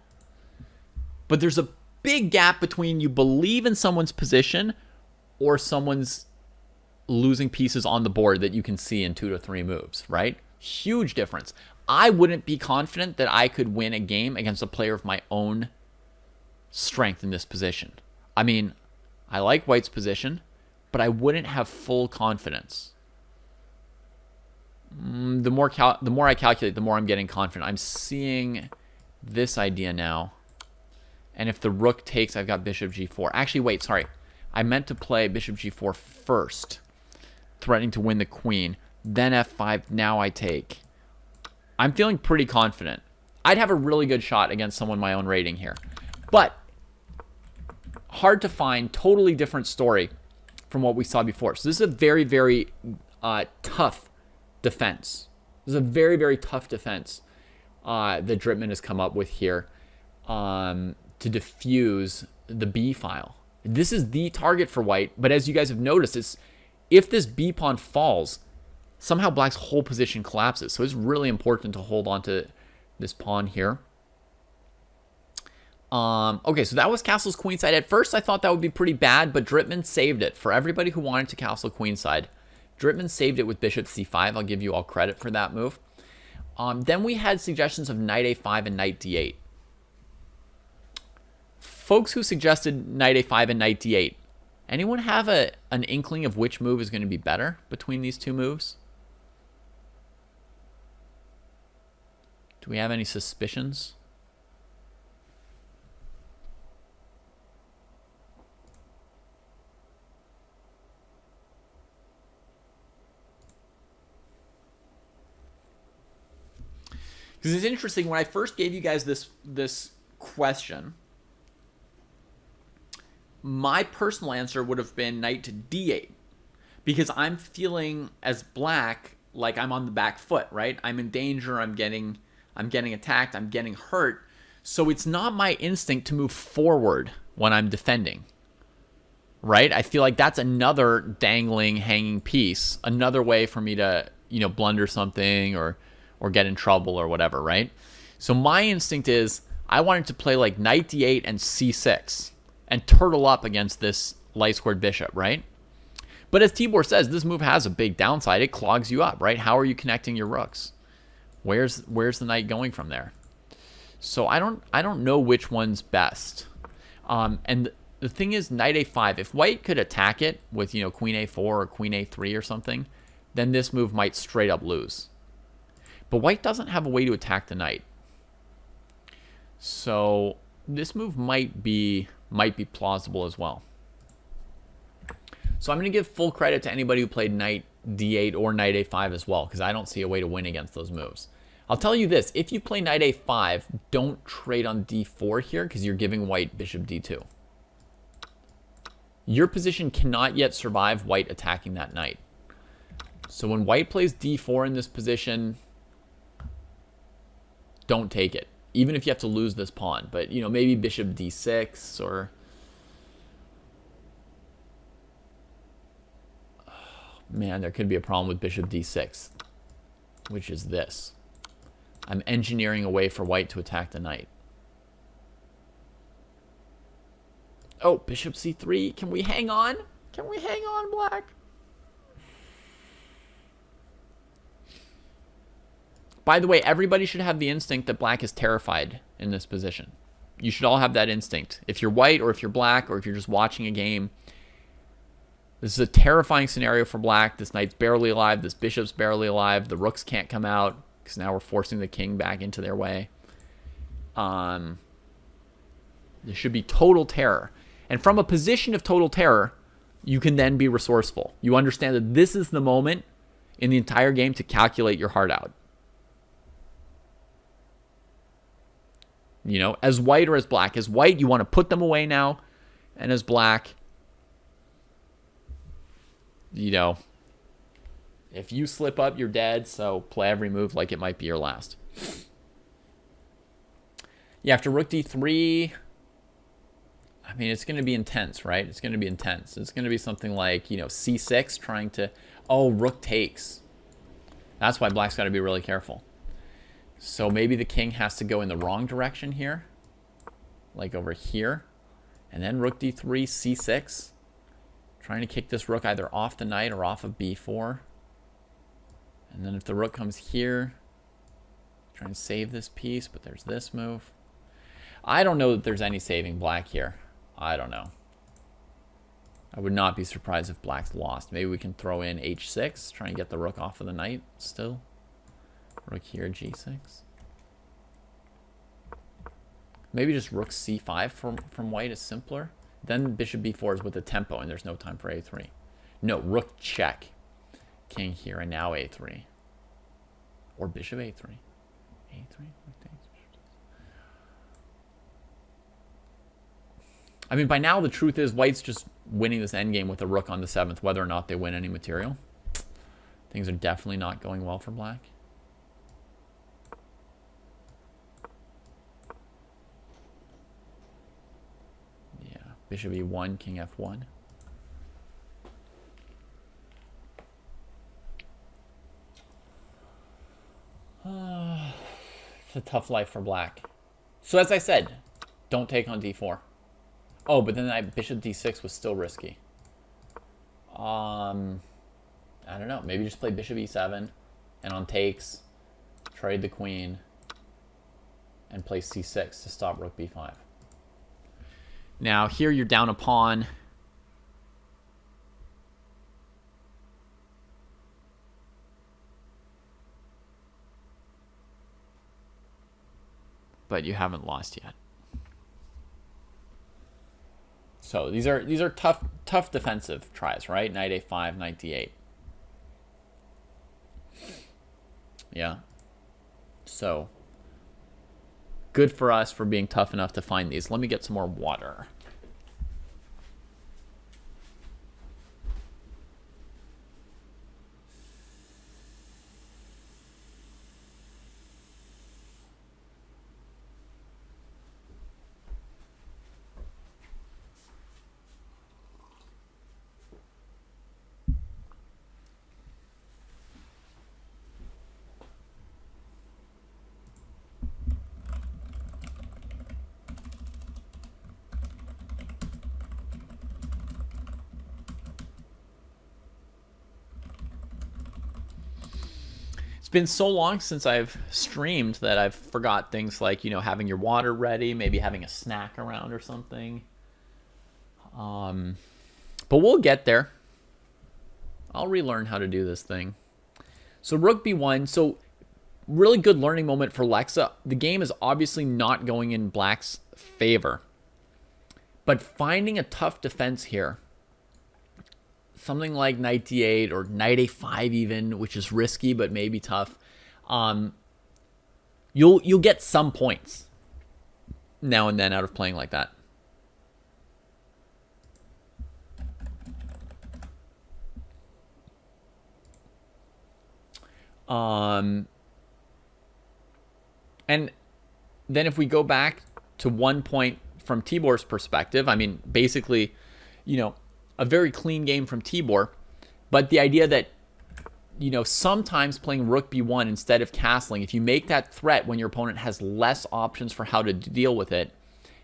[SPEAKER 1] but there's a big gap between you believe in someone's position or someone's losing pieces on the board that you can see in 2 to 3 moves, right? Huge difference. I wouldn't be confident that I could win a game against a player of my own strength in this position. I mean, I like white's position, but I wouldn't have full confidence. The more I calculate, the more I'm getting confident. I'm seeing this idea now. And if the rook takes, I've got bishop g4. Actually, wait, sorry. I meant to play bishop g4 first, threatening to win the queen. Then f5, now I take. I'm feeling pretty confident. I'd have a really good shot against someone my own rating here. But hard to find, totally different story from what we saw before. So this is a very, very tough defense. This is a very, very tough defense that Drippin has come up with here to diffuse the B file. This is the target for white, but as you guys have noticed, if this B pawn falls, somehow black's whole position collapses. So it's really important to hold on to this pawn here. Okay, so that was castle's queenside. At first, I thought that would be pretty bad, but Drippin saved it. For everybody who wanted to castle queenside, Drippin saved it with bishop c5. I'll give you all credit for that move. Then we had suggestions of knight a5 and knight d8. Folks who suggested knight a5 and knight d8, anyone have an inkling of which move is going to be better between these two moves? Do we have any suspicions? Because it's interesting, when I first gave you guys this question, my personal answer would have been knight to d8, because I'm feeling as black like I'm on the back foot, right? I'm in danger, I'm getting attacked, I'm getting hurt. So it's not my instinct to move forward when I'm defending, right? I feel like that's another dangling, hanging piece, another way for me to, blunder something or get in trouble or whatever, right? So my instinct is I wanted to play like knight d8 and c6 and turtle up against this light squared bishop, right? But as Tibor says, this move has a big downside. It clogs you up, right? How are you connecting your rooks? Where's the knight going from there? So I don't know which one's best. And the thing is, knight a5, if white could attack it with, queen a4 or queen a3 or something, then this move might straight up lose. But white doesn't have a way to attack the knight. So this move might be plausible as well. So I'm going to give full credit to anybody who played knight d8 or knight a5 as well, because I don't see a way to win against those moves. I'll tell you this, if you play knight a5, don't trade on d4 here, because you're giving white bishop d2. Your position cannot yet survive white attacking that knight. So when white plays d4 in this position, don't take it, even if you have to lose this pawn. But, maybe bishop d6 or... Man, there could be a problem with bishop d6, which is this. I'm engineering a way for white to attack the knight. Oh, bishop c3. Can we hang on? Can we hang on, black? By the way, everybody should have the instinct that black is terrified in this position. You should all have that instinct. If you're white or if you're black or if you're just watching a game, this is a terrifying scenario for black. This knight's barely alive. This bishop's barely alive. The rooks can't come out because now we're forcing the king back into their way. There should be total terror. And from a position of total terror, you can then be resourceful. You understand that this is the moment in the entire game to calculate your heart out. You know, as white or as black. As white, you want to put them away now. And as black, you know, if you slip up, you're dead. So play every move like it might be your last. Yeah, after rook d3, I mean, it's going to be intense, right? It's going to be intense. It's going to be something like, you know, c6 trying to... Oh, rook takes. That's why black's got to be really careful. So maybe the king has to go in the wrong direction here. Like over here. And then rook d3, c6. Trying to kick this rook either off the knight or off of b4. And then if the rook comes here, trying to save this piece, but there's this move. I don't know that there's any saving black here. I don't know. I would not be surprised if black's lost. Maybe we can throw in h6, try and get the rook off of the knight still. Rook here, g6. Maybe just rook c5 from white is simpler. Then bishop b4 is with the tempo, and there's no time for a3. No, rook check. King here, and now a3. Or bishop a3. a3, I mean, by now the truth is white's just winning this endgame with a rook on the 7th, whether or not they win any material. Things are definitely not going well for black. Yeah, bishop e1, king f1. It's a tough life for black. So as I said, don't take on d4. Oh, but then that bishop d6 was still risky. I don't know. Maybe just play bishop e7 and on takes, trade the queen, and play c6 to stop rook b5. Now here you're down a pawn. But you haven't lost yet. So these are tough defensive tries, right? Knight a5, knight d8. Yeah. So good for us for being tough enough to find these. Let me get some more water. It's been so long since I've streamed that I've forgot things like, you know, having your water ready, maybe having a snack around or something. But we'll get there. I'll relearn how to do this thing. So rook b1. So really good learning moment for Lexa. The game is obviously not going in black's favor. But finding a tough defense here, something like knight d8 or knight a5 even, which is risky but maybe tough, you'll get some points now and then out of playing like that. And then if we go back to 1 point from Tibor's perspective, I mean, basically, you know, a very clean game from Tibor, but the idea that, you know, sometimes playing rook b1 instead of castling, if you make that threat when your opponent has less options for how to deal with it,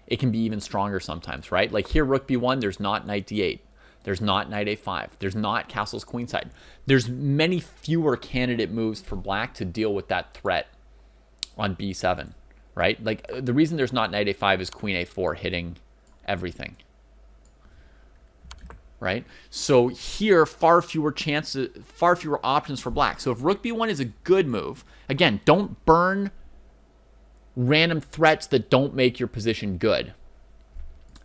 [SPEAKER 1] it can be even stronger sometimes, right? Like here, rook b1, there's not knight d8. There's not knight a5. There's not castles queenside. There's many fewer candidate moves for black to deal with that threat on b7, right? Like the reason there's not knight a5 is queen a4 hitting everything. Right? So here, far fewer options for black. So if rook b1 is a good move, again, don't burn random threats that don't make your position good.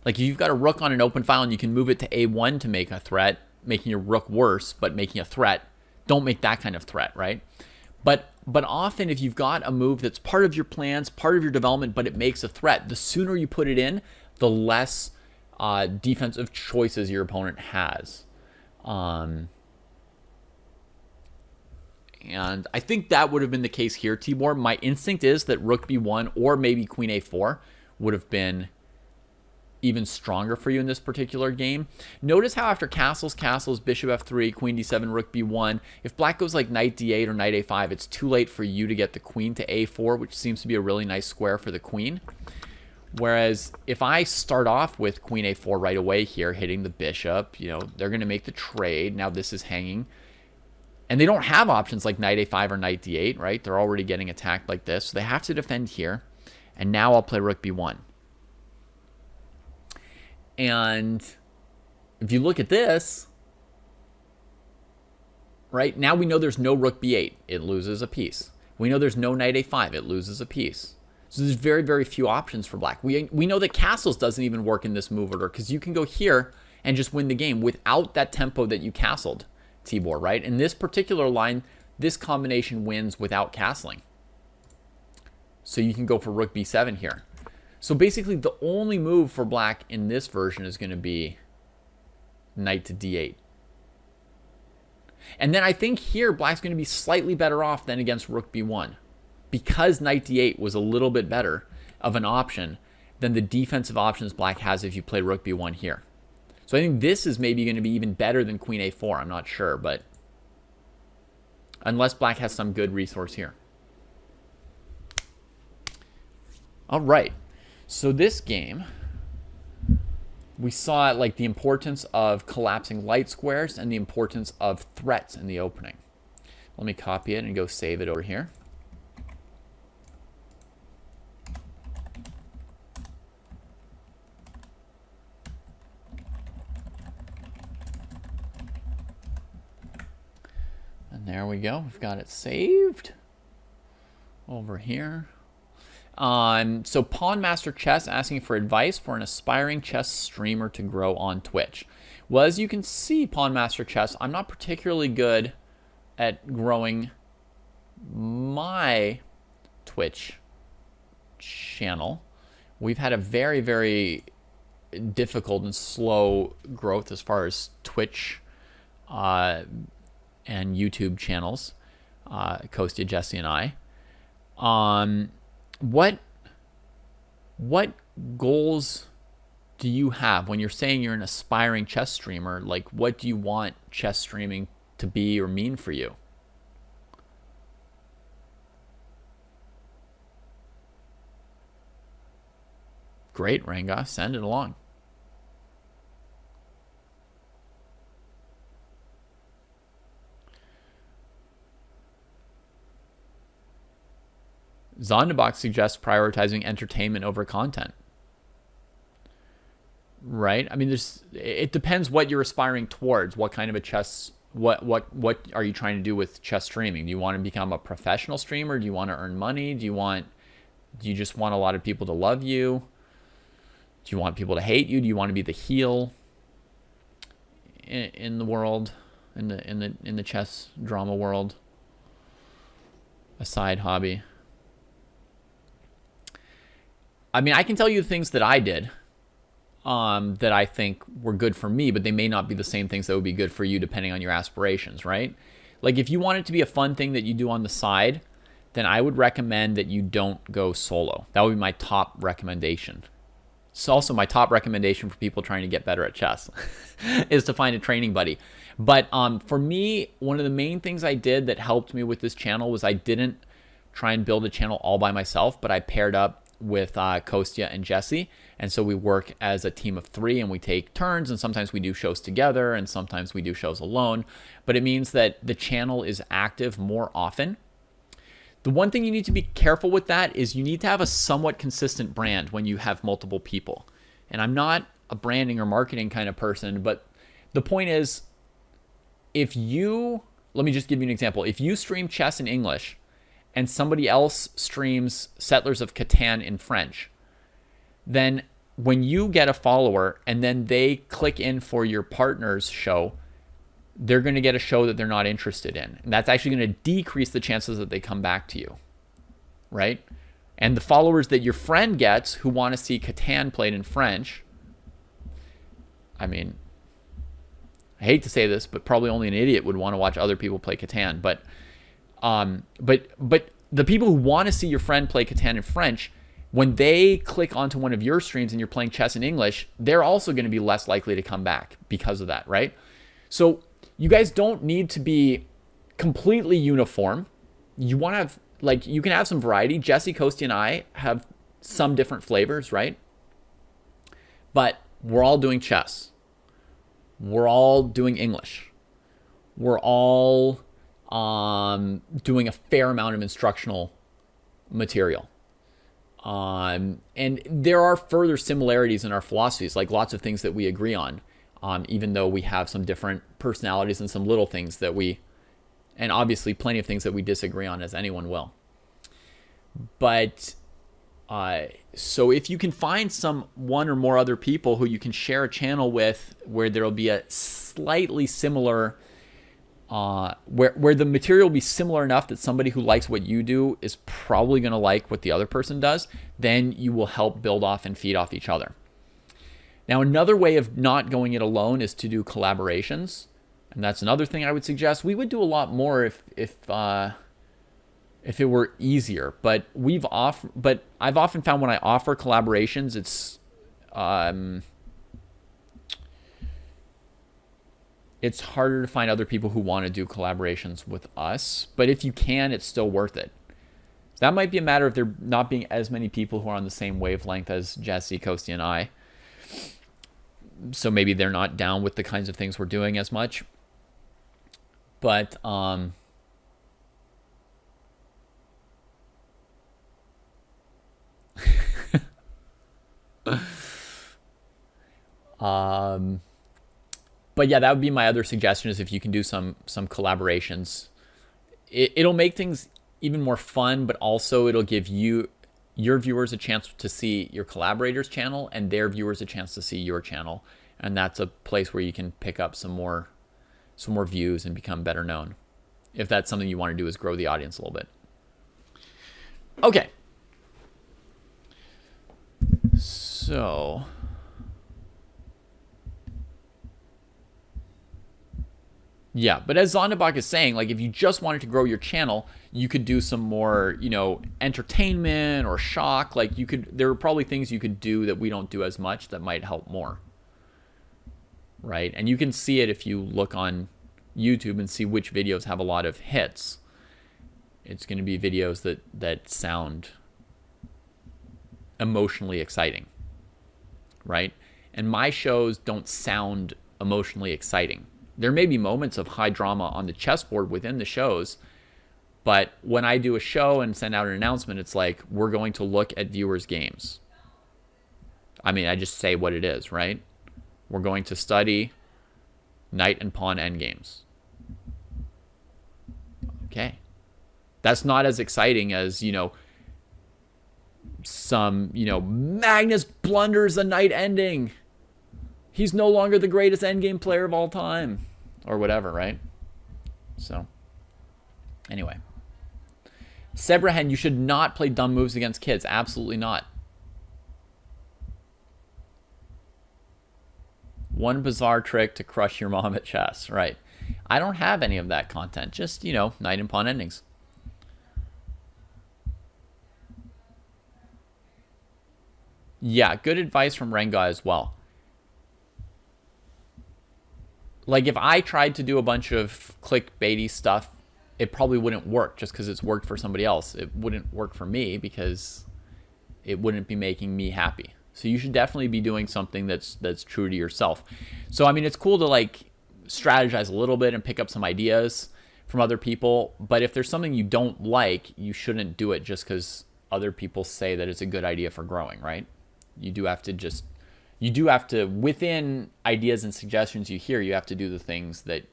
[SPEAKER 1] Like if you've got a rook on an open file and you can move it to a1 to make a threat, making your rook worse, but making a threat, don't make that kind of threat, right? But often if you've got a move that's part of your plans, part of your development, but it makes a threat, the sooner you put it in, the less defensive choices your opponent has. And I think that would have been the case here, Tibor. My instinct is that rook b1 or maybe queen a4 would have been even stronger for you in this particular game. Notice how after castles, bishop f3, queen d7, rook b1, if black goes like knight d8 or knight a5, it's too late for you to get the queen to a4, which seems to be a really nice square for the queen. Whereas if I start off with queen a4 right away here, hitting the bishop, you know, they're going to make the trade. Now this is hanging. And they don't have options like knight a5 or knight d8, right? They're already getting attacked like this. So they have to defend here. And now I'll play rook b1. And if you look at this, right, now we know there's no rook b8. It loses a piece. We know there's no knight a5. It loses a piece. So there's very, very few options for black. We know that castles doesn't even work in this move order because you can go here and just win the game without that tempo that you castled, Tibor, right? In this particular line, this combination wins without castling. So you can go for rook b7 here. So basically, the only move for black in this version is going to be knight to d8. And then I think here, black's going to be slightly better off than against rook b1 because knight d8 was a little bit better of an option than the defensive options black has if you play rook b1 here. So I think this is maybe going to be even better than queen a4. I'm not sure, but unless black has some good resource here. All right. So this game, we saw like the importance of collapsing light squares and the importance of threats in the opening. Let me copy it and go save it over here. And there we go. We've got it saved over here. So Pawn Master Chess asking for advice for an aspiring chess streamer to grow on Twitch. Well, as you can see, Pawn Master Chess, I'm not particularly good at growing my Twitch channel. We've had a very, very difficult and slow growth as far as Twitch and YouTube channels, Kostya, Jesse, and I. What goals do you have when you're saying you're an aspiring chess streamer? Like, what do you want chess streaming to be or mean for you? Great, Ranga. Send it along. Zonderbox suggests prioritizing entertainment over content. Right? I mean, it depends what you're aspiring towards. What kind of a chess, what are you trying to do with chess streaming? Do you want to become a professional streamer? Do you want to earn money? Do you just want a lot of people to love you? Do you want people to hate you? Do you want to be the heel in the world, in the chess drama world? A side hobby. I mean, I can tell you the things that I did that I think were good for me, but they may not be the same things that would be good for you depending on your aspirations, right? Like if you want it to be a fun thing that you do on the side, then I would recommend that you don't go solo. That would be my top recommendation. It's also my top recommendation for people trying to get better at chess is to find a training buddy. But for me, one of the main things I did that helped me with this channel was I didn't try and build a channel all by myself, but I paired up with Kostya and Jesse, and so we work as a team of 3 and we take turns, and sometimes we do shows together and sometimes we do shows alone, but it means that the channel is active more often. The one thing you need to be careful with that is you need to have a somewhat consistent brand when you have multiple people. And I'm not a branding or marketing kind of person, but the point is, let me just give you an example. If you stream chess in English and somebody else streams Settlers of Catan in French, then when you get a follower and then they click in for your partner's show, they're going to get a show that they're not interested in. And that's actually going to decrease the chances that they come back to you, right? And the followers that your friend gets who want to see Catan played in French, I mean, I hate to say this, but probably only an idiot would want to watch other people play Catan. But the people who want to see your friend play Catan in French, when they click onto one of your streams and you're playing chess in English, they're also going to be less likely to come back because of that, right? So you guys don't need to be completely uniform. You want to have, like, you can have some variety. Jesse, Kostya, and I have some different flavors, right? But we're all doing chess. We're all doing English. We're all doing a fair amount of instructional material. And there are further similarities in our philosophies, like lots of things that we agree on, even though we have some different personalities and some little things that and obviously plenty of things that we disagree on, as anyone will. But so if you can find one or more other people who you can share a channel with, where there'll be a slightly similar, where the material will be similar enough that somebody who likes what you do is probably going to like what the other person does, then you will help build off and feed off each other. Now, another way of not going it alone is to do collaborations. And that's another thing I would suggest. We would do a lot more if it were easier, but I've often found when I offer collaborations, it's harder to find other people who want to do collaborations with us. But if you can, it's still worth it. So that might be a matter of there not being as many people who are on the same wavelength as Jesse, Kostya, and I. So maybe they're not down with the kinds of things we're doing as much. But but yeah, that would be my other suggestion, is if you can do some collaborations. It'll make things even more fun, but also it'll give your viewers a chance to see your collaborator's channel and their viewers a chance to see your channel. And that's a place where you can pick up some more views and become better known. If that's something you want to do, is grow the audience a little bit. Okay. So yeah, but as Zonderbach is saying, like, if you just wanted to grow your channel, you could do some more, entertainment or shock. Like, there are probably things you could do that we don't do as much that might help more. Right? And you can see it if you look on YouTube and see which videos have a lot of hits. It's going to be videos that sound emotionally exciting. Right? And my shows don't sound emotionally exciting. There may be moments of high drama on the chessboard within the shows, but when I do a show and send out an announcement, it's like, we're going to look at viewers' games. I mean, I just say what it is, right? We're going to study knight and pawn endgames. Okay. That's not as exciting as, Magnus blunders a knight ending. He's no longer the greatest endgame player of all time. Or whatever, right? So, anyway. Sebrahen, you should not play dumb moves against kids. Absolutely not. One bizarre trick to crush your mom at chess. Right. I don't have any of that content. Just, knight and pawn endings. Yeah, good advice from Renga as well. Like, if I tried to do a bunch of clickbaity stuff, it probably wouldn't work just because it's worked for somebody else. It wouldn't work for me because it wouldn't be making me happy. So you should definitely be doing something that's true to yourself. So, I mean, it's cool to, like, strategize a little bit and pick up some ideas from other people. But if there's something you don't like, you shouldn't do it just because other people say that it's a good idea for growing, right? You do have to, within ideas and suggestions you hear, you have to do the things that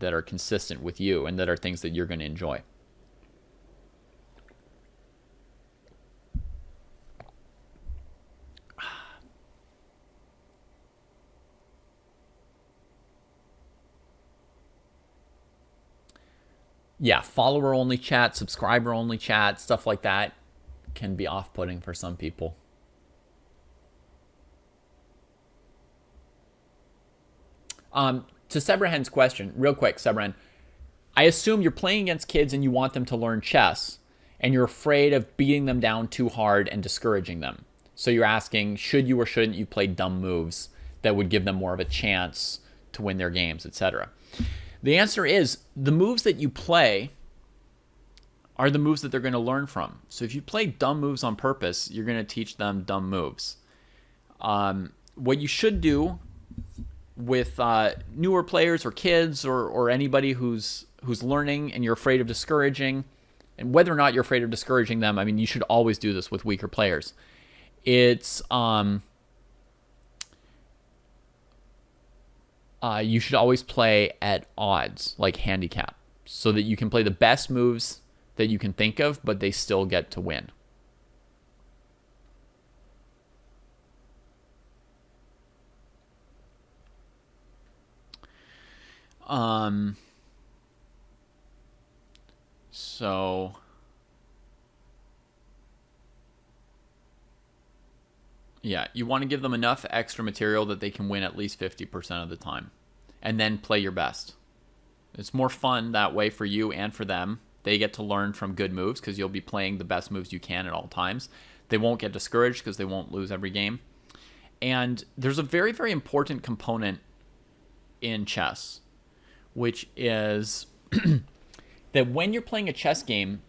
[SPEAKER 1] are consistent with you and that are things that you're going to enjoy. Yeah, follower only chat, subscriber only chat, stuff like that can be off-putting for some people. To Sebrahen's question, real quick, Sebrahen, I assume you're playing against kids and you want them to learn chess, and you're afraid of beating them down too hard and discouraging them. So you're asking, should you or shouldn't you play dumb moves that would give them more of a chance to win their games, etc.? The answer is, the moves that you play are the moves that they're going to learn from. So if you play dumb moves on purpose, you're going to teach them dumb moves. What you should do with newer players or kids or anybody who's learning and you're afraid of discouraging, and whether or not you're afraid of discouraging them, I mean, you should always do this with weaker players. It's you should always play at odds, like handicap, so that you can play the best moves that you can think of, but they still get to win. So yeah, you want to give them enough extra material that they can win at least 50% of the time, and then play your best. It's more fun that way for you and for them. They get to learn from good moves because you'll be playing the best moves you can at all times. They won't get discouraged because they won't lose every game. And there's a very, very important component in chess, which is that when you're playing a chess game,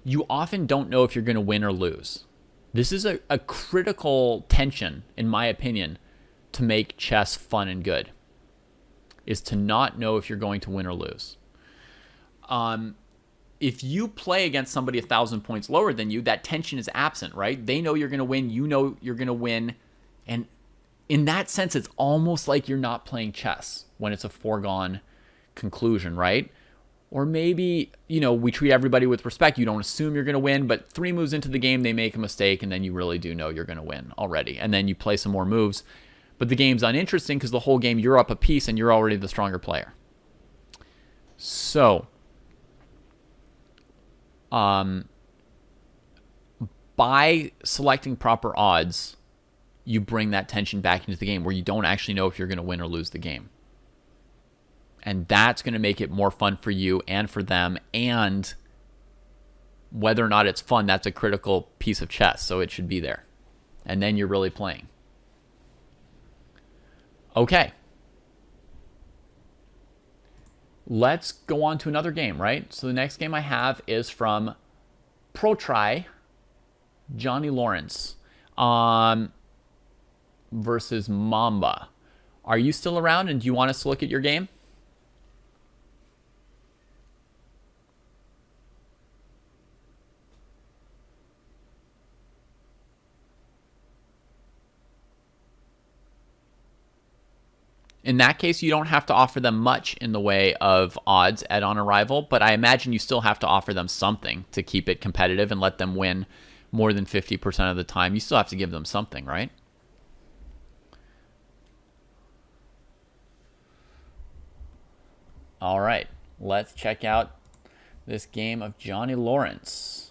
[SPEAKER 1] you often don't know if you're going to win or lose. This is a critical tension, in my opinion, to make chess fun and good, is to not know if you're going to win or lose. If you play against somebody 1,000 points lower than you, that tension is absent, right? They know you're going to win. You know you're going to win. And in that sense, it's almost like you're not playing chess when it's a foregone conclusion, right? Or maybe, we treat everybody with respect. You don't assume you're going to win, but 3 moves into the game, they make a mistake, and then you really do know you're going to win already. And then you play some more moves. But the game's uninteresting because the whole game you're up a piece and you're already the stronger player. So, by selecting proper odds, you bring that tension back into the game where you don't actually know if you're going to win or lose the game. And that's going to make it more fun for you and for them. And whether or not it's fun, that's a critical piece of chess, so it should be there. And then you're really playing. Okay. Let's go on to another game, right? So the next game I have is from Kraai, Johnny Lawrence, versus Mamba. Are you still around, and do you want us to look at your game? In that case, you don't have to offer them much in the way of odds on arrival, but I imagine you still have to offer them something to keep it competitive and let them win more than 50% of the time. You still have to give them something, right? All right, let's check out this game of Johnny Lawrence.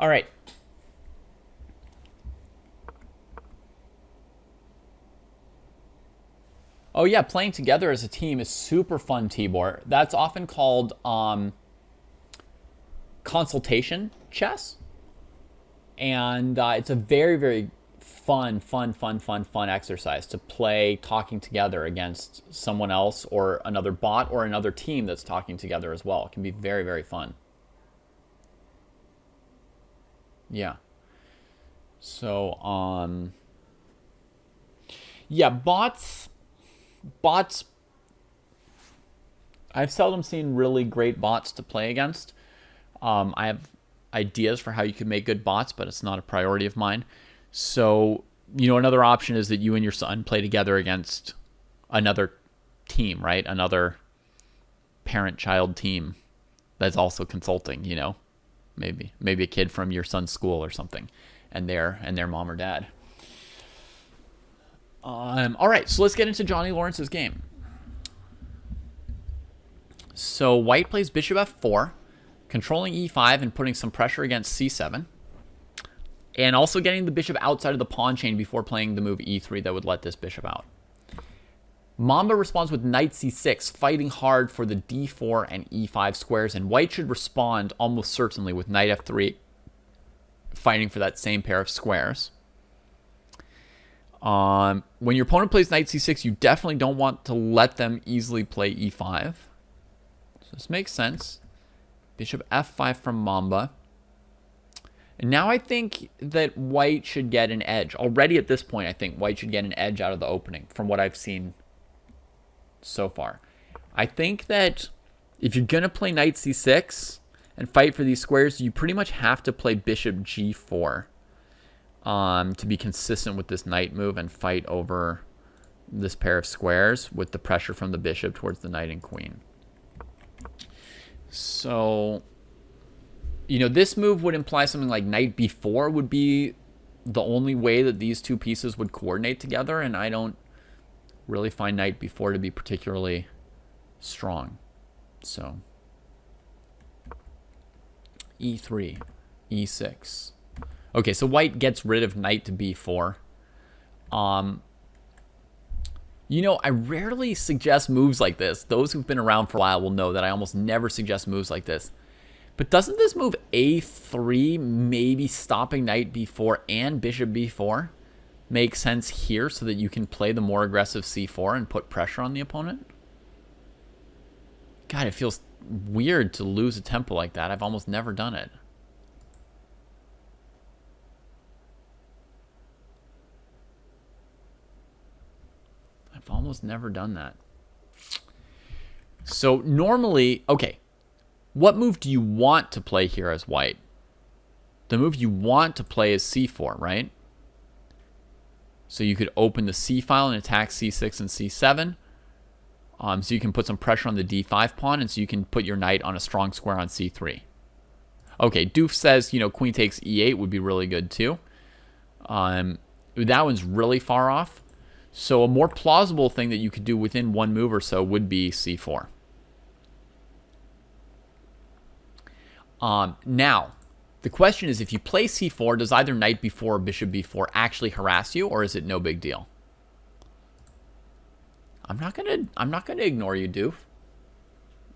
[SPEAKER 1] All right. Oh yeah, playing together as a team is super fun, Tibor. That's often called consultation chess. And it's a very, very fun exercise to play talking together against someone else or another bot or another team that's talking together as well. It can be very, very fun. Yeah. So, yeah, bots, I've seldom seen really great bots to play against. I have ideas for how you could make good bots, but it's not a priority of mine. So, another option is that you and your son play together against another team, right? Another parent-child team that's also consulting, you know? Maybe a kid from your son's school or something, and their mom or dad. All right, so let's get into Johnny Lawrence's game. So white plays bishop f4, controlling e5 and putting some pressure against c7, and also getting the bishop outside of the pawn chain before playing the move e3 that would let this bishop out. Mamba responds with knight c6, fighting hard for the d4 and e5 squares, and white should respond almost certainly with knight f3, fighting for that same pair of squares. When your opponent plays knight c6, you definitely don't want to let them easily play e5. So this makes sense. Bishop f5 from Mamba. And now I think that white should get an edge. Already at this point, I think white should get an edge out of the opening from what I've seen so far. I think that if you're going to play knight c6 and fight for these squares, you pretty much have to play bishop g4 to be consistent with this knight move and fight over this pair of squares with the pressure from the bishop towards the knight and queen. So, you know, this move would imply something like knight b4 would be the only way that these two pieces would coordinate together, and I don't really find knight b4 to be particularly strong. So, e3, e6. Okay, so white gets rid of knight to b4. You know, I rarely suggest moves like this. Those who've been around for a while will know that I almost never suggest moves like this. But doesn't this move a3, maybe stopping knight b4 and bishop b4, make sense here so that you can play the more aggressive c4 and put pressure on the opponent? God, it feels weird to lose a tempo like that. I've almost never done it. I've almost never done that. So normally, okay, what move do you want to play here as white? The move you want to play is c4, right? So you could open the c file and attack c6 and c7. So you can put some pressure on the d5 pawn, and so you can put your knight on a strong square on c3. Okay, Doof says, you know, queen takes e8 would be really good too. That one's really far off. So a more plausible thing that you could do within one move or so would be c4. Now, the question is, if you play c4, does either knight b4 or bishop b4 actually harass you, or is it no big deal? I'm not gonna ignore you, Doof.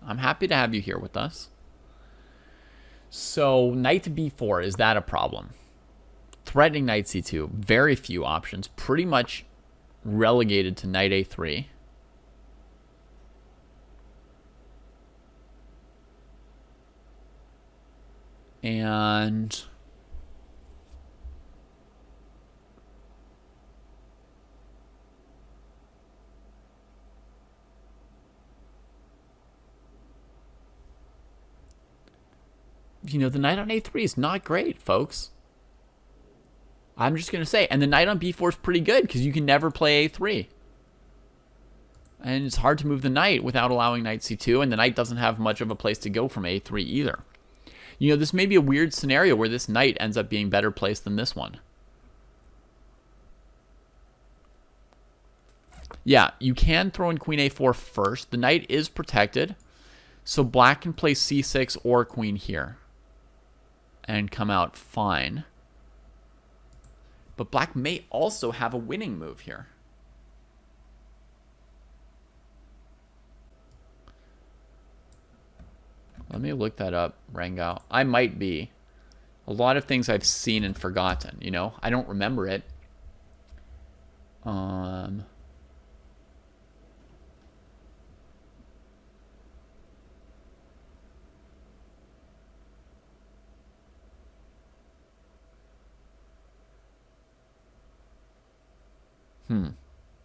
[SPEAKER 1] I'm happy to have you here with us. So knight to b4, is that a problem? Threatening knight c2, very few options, pretty much relegated to knight a3. And you know, the knight on a3 is not great, folks. I'm just going to say. And the knight on b4 is pretty good because you can never play a3. And it's hard to move the knight without allowing knight c2. And the knight doesn't have much of a place to go from a3 either. You know, this may be a weird scenario where this knight ends up being better placed than this one. Yeah, you can throw in queen a4 first. The knight is protected. So black can play c6 or queen here and come out fine. But black may also have a winning move here. Let me look that up, Rangao. I might be. A lot of things I've seen and forgotten, you know? I don't remember it.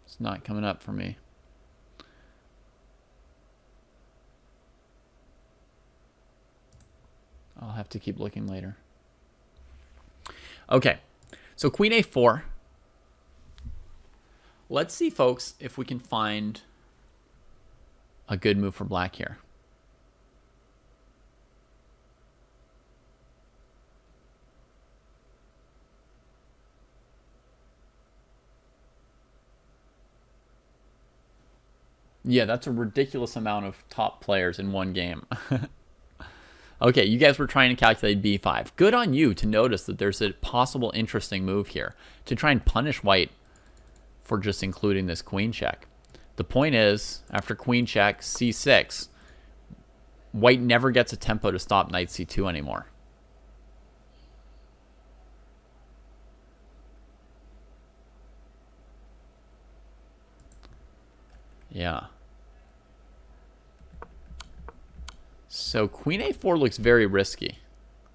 [SPEAKER 1] It's not coming up for me. I'll have to keep looking later. Okay, so queen a4. Let's see, folks, if we can find a good move for black here. Yeah, that's a ridiculous amount of top players in one game. Okay, you guys were trying to calculate b5. Good on you to notice that there's a possible interesting move here to try and punish white for just including this queen check. The point is, after queen check, c6, white never gets a tempo to stop knight c2 anymore. Yeah. So queen a4 looks very risky.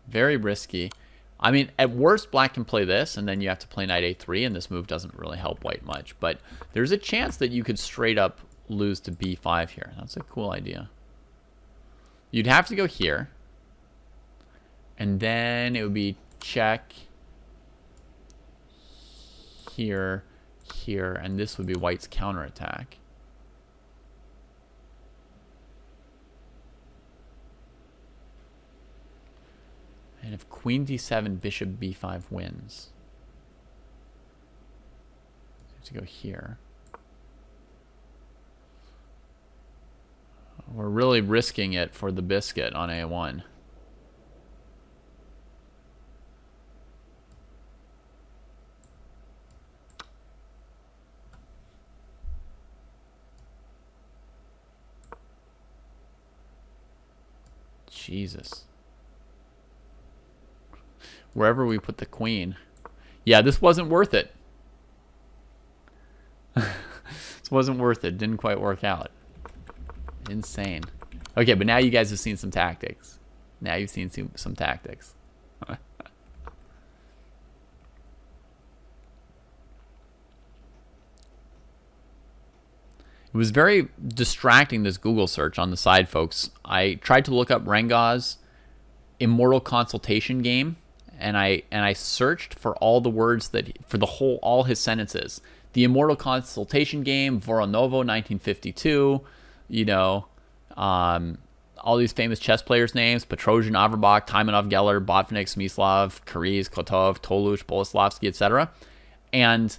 [SPEAKER 1] Very risky. I mean, at worst, black can play this, and then you have to play knight a3, and this move doesn't really help white much. But there's a chance that you could straight up lose to b5 here. That's a cool idea. You'd have to go here. And then it would be check here, here, and this would be white's counterattack. And if queen d7, bishop b5 wins, you have to go here. We're really risking it for the biscuit on a1. Jesus. Wherever we put the queen. Yeah, this wasn't worth it. This wasn't worth it. Didn't quite work out. Insane. Okay, but now you guys have seen some tactics. Now you've seen some tactics. It was very distracting, this Google search on the side, folks. I tried to look up Rengaz's Immortal Consultation game, and I searched for all the words that for all his sentences. The Immortal Consultation game, Voronovo, 1952. You know, all these famous chess players' names: Petrosian, Averbach, Taimanov, Geller, Botvinnik, Smyslov, Kariz, Kotov, Tolush, Boleslavsky, etc. And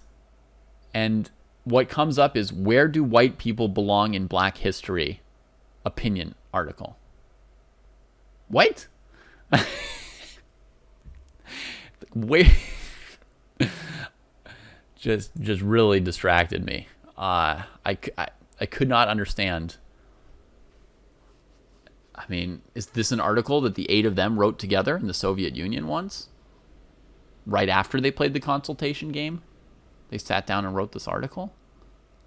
[SPEAKER 1] what comes up is, where do white people belong in black history? Opinion article. What? Wait. just really distracted me. I could not understand. I mean, is this an article that the 8 of them wrote together in the Soviet Union once? Right after they played the consultation game? They sat down and wrote this article?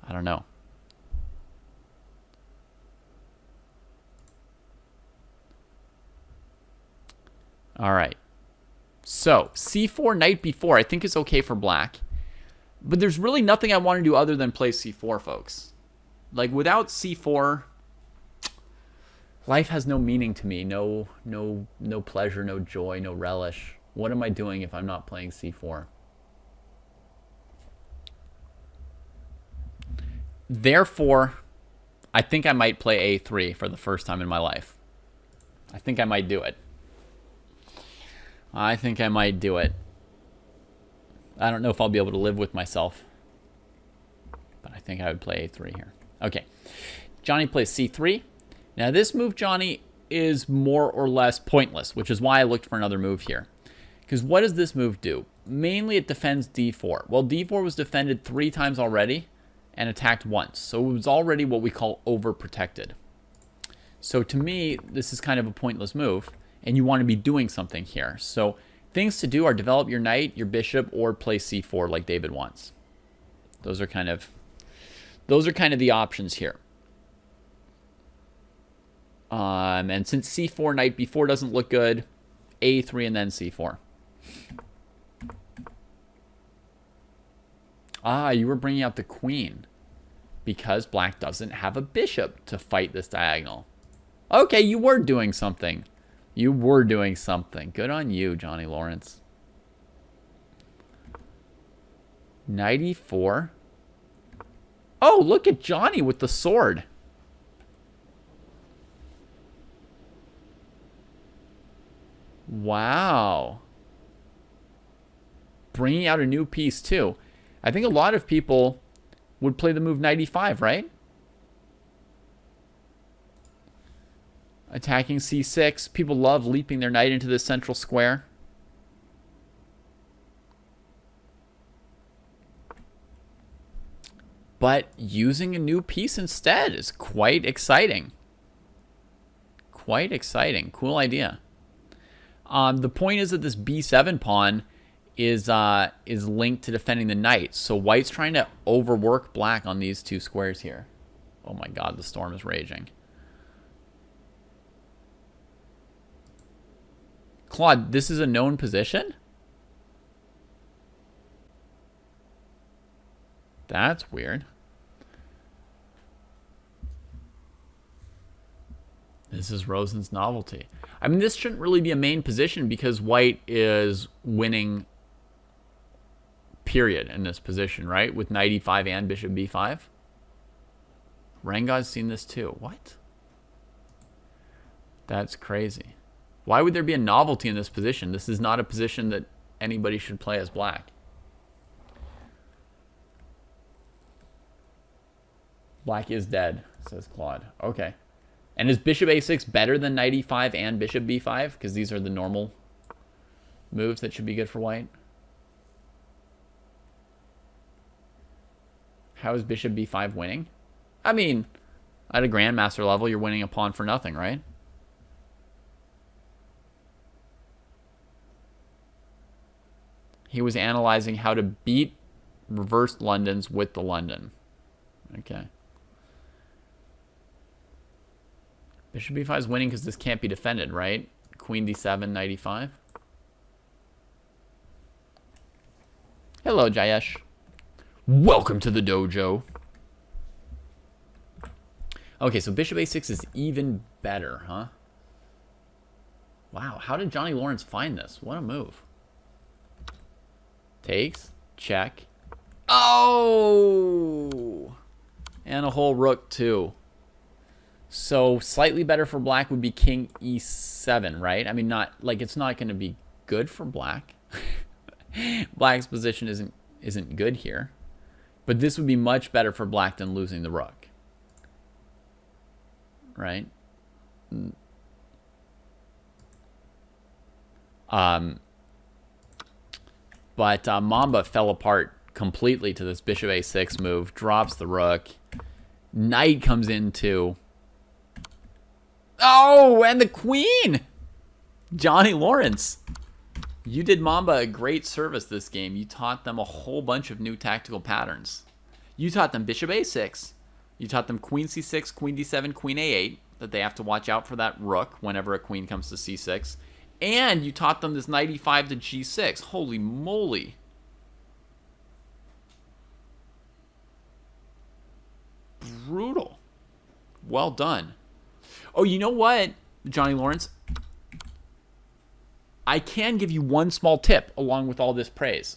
[SPEAKER 1] I don't know. All right. So, c4, knight b4, I think is okay for black. But there's really nothing I want to do other than play c4, folks. Like, without c4, life has no meaning to me. No pleasure, no joy, no relish. What am I doing if I'm not playing c4? Therefore, I think I might play a3 for the first time in my life. I think I might do it. I think I might do it. I don't know if I'll be able to live with myself, but I think I would play a3 here. Okay, Johnny plays c3. Now this move, Johnny, is more or less pointless, which is why I looked for another move here. Because what does this move do? Mainly it defends d4. Well, d4 was defended 3 times already and attacked once. So it was already what we call overprotected. So to me, this is kind of a pointless move, and you want to be doing something here. So things to do are develop your knight, your bishop, or play c4 like David wants. Those are kind of the options here. And since c4, knight b4 doesn't look good, a3 and then c4. Ah, you were bringing out the queen because black doesn't have a bishop to fight this diagonal. Okay, you were doing something. You were doing something. Good on you, Johnny Lawrence. Knight e4. Oh, look at Johnny with the sword. Wow. Bringing out a new piece, too. I think a lot of people would play the move knight e5, right? Attacking c6. People love leaping their knight into this central square. But using a new piece instead is quite exciting. Quite exciting. Cool idea. The point is that this b7 pawn is linked to defending the knight. So white's trying to overwork black on these two squares here. Oh my god, the storm is raging. Claude, this is a known position? That's weird. This is Rosen's novelty. I mean, this shouldn't really be a main position because white is winning, period, in this position, right? With knight e5 and bishop b5. Rangaz's seen this too. What? That's crazy. Why would there be a novelty in this position? This is not a position that anybody should play as black. Black is dead, says Claude. Okay. And is bishop a6 better than knight e5 and bishop b5? Because these are the normal moves that should be good for white. How is bishop b5 winning? I mean, at a grandmaster level, you're winning a pawn for nothing, right? He was analyzing how to beat reversed Londons with the London. Okay. Bishop b5 is winning because this can't be defended, right? Queen d7, knight e5. Hello, Jayesh. Welcome to the dojo. Okay, so bishop a6 is even better, huh? Wow, how did Johnny Lawrence find this? What a move. Takes, check. Oh! And a whole rook, too. So slightly better for black would be king e7, right? I mean, not like it's not going to be good for black. Black's position isn't good here. But this would be much better for black than losing the rook. Right? But Mamba fell apart completely to this bishop a6 move. Drops the rook. Knight comes in too. Oh, and the queen! Johnny Lawrence. You did Mamba a great service this game. You taught them a whole bunch of new tactical patterns. You taught them bishop a6. You taught them queen c6, queen d7, queen a8, that they have to watch out for that rook whenever a queen comes to c6. And you taught them this knight e5 to g6. Holy moly. Brutal. Well done. Oh, you know what, Johnny Lawrence? I can give you one small tip along with all this praise.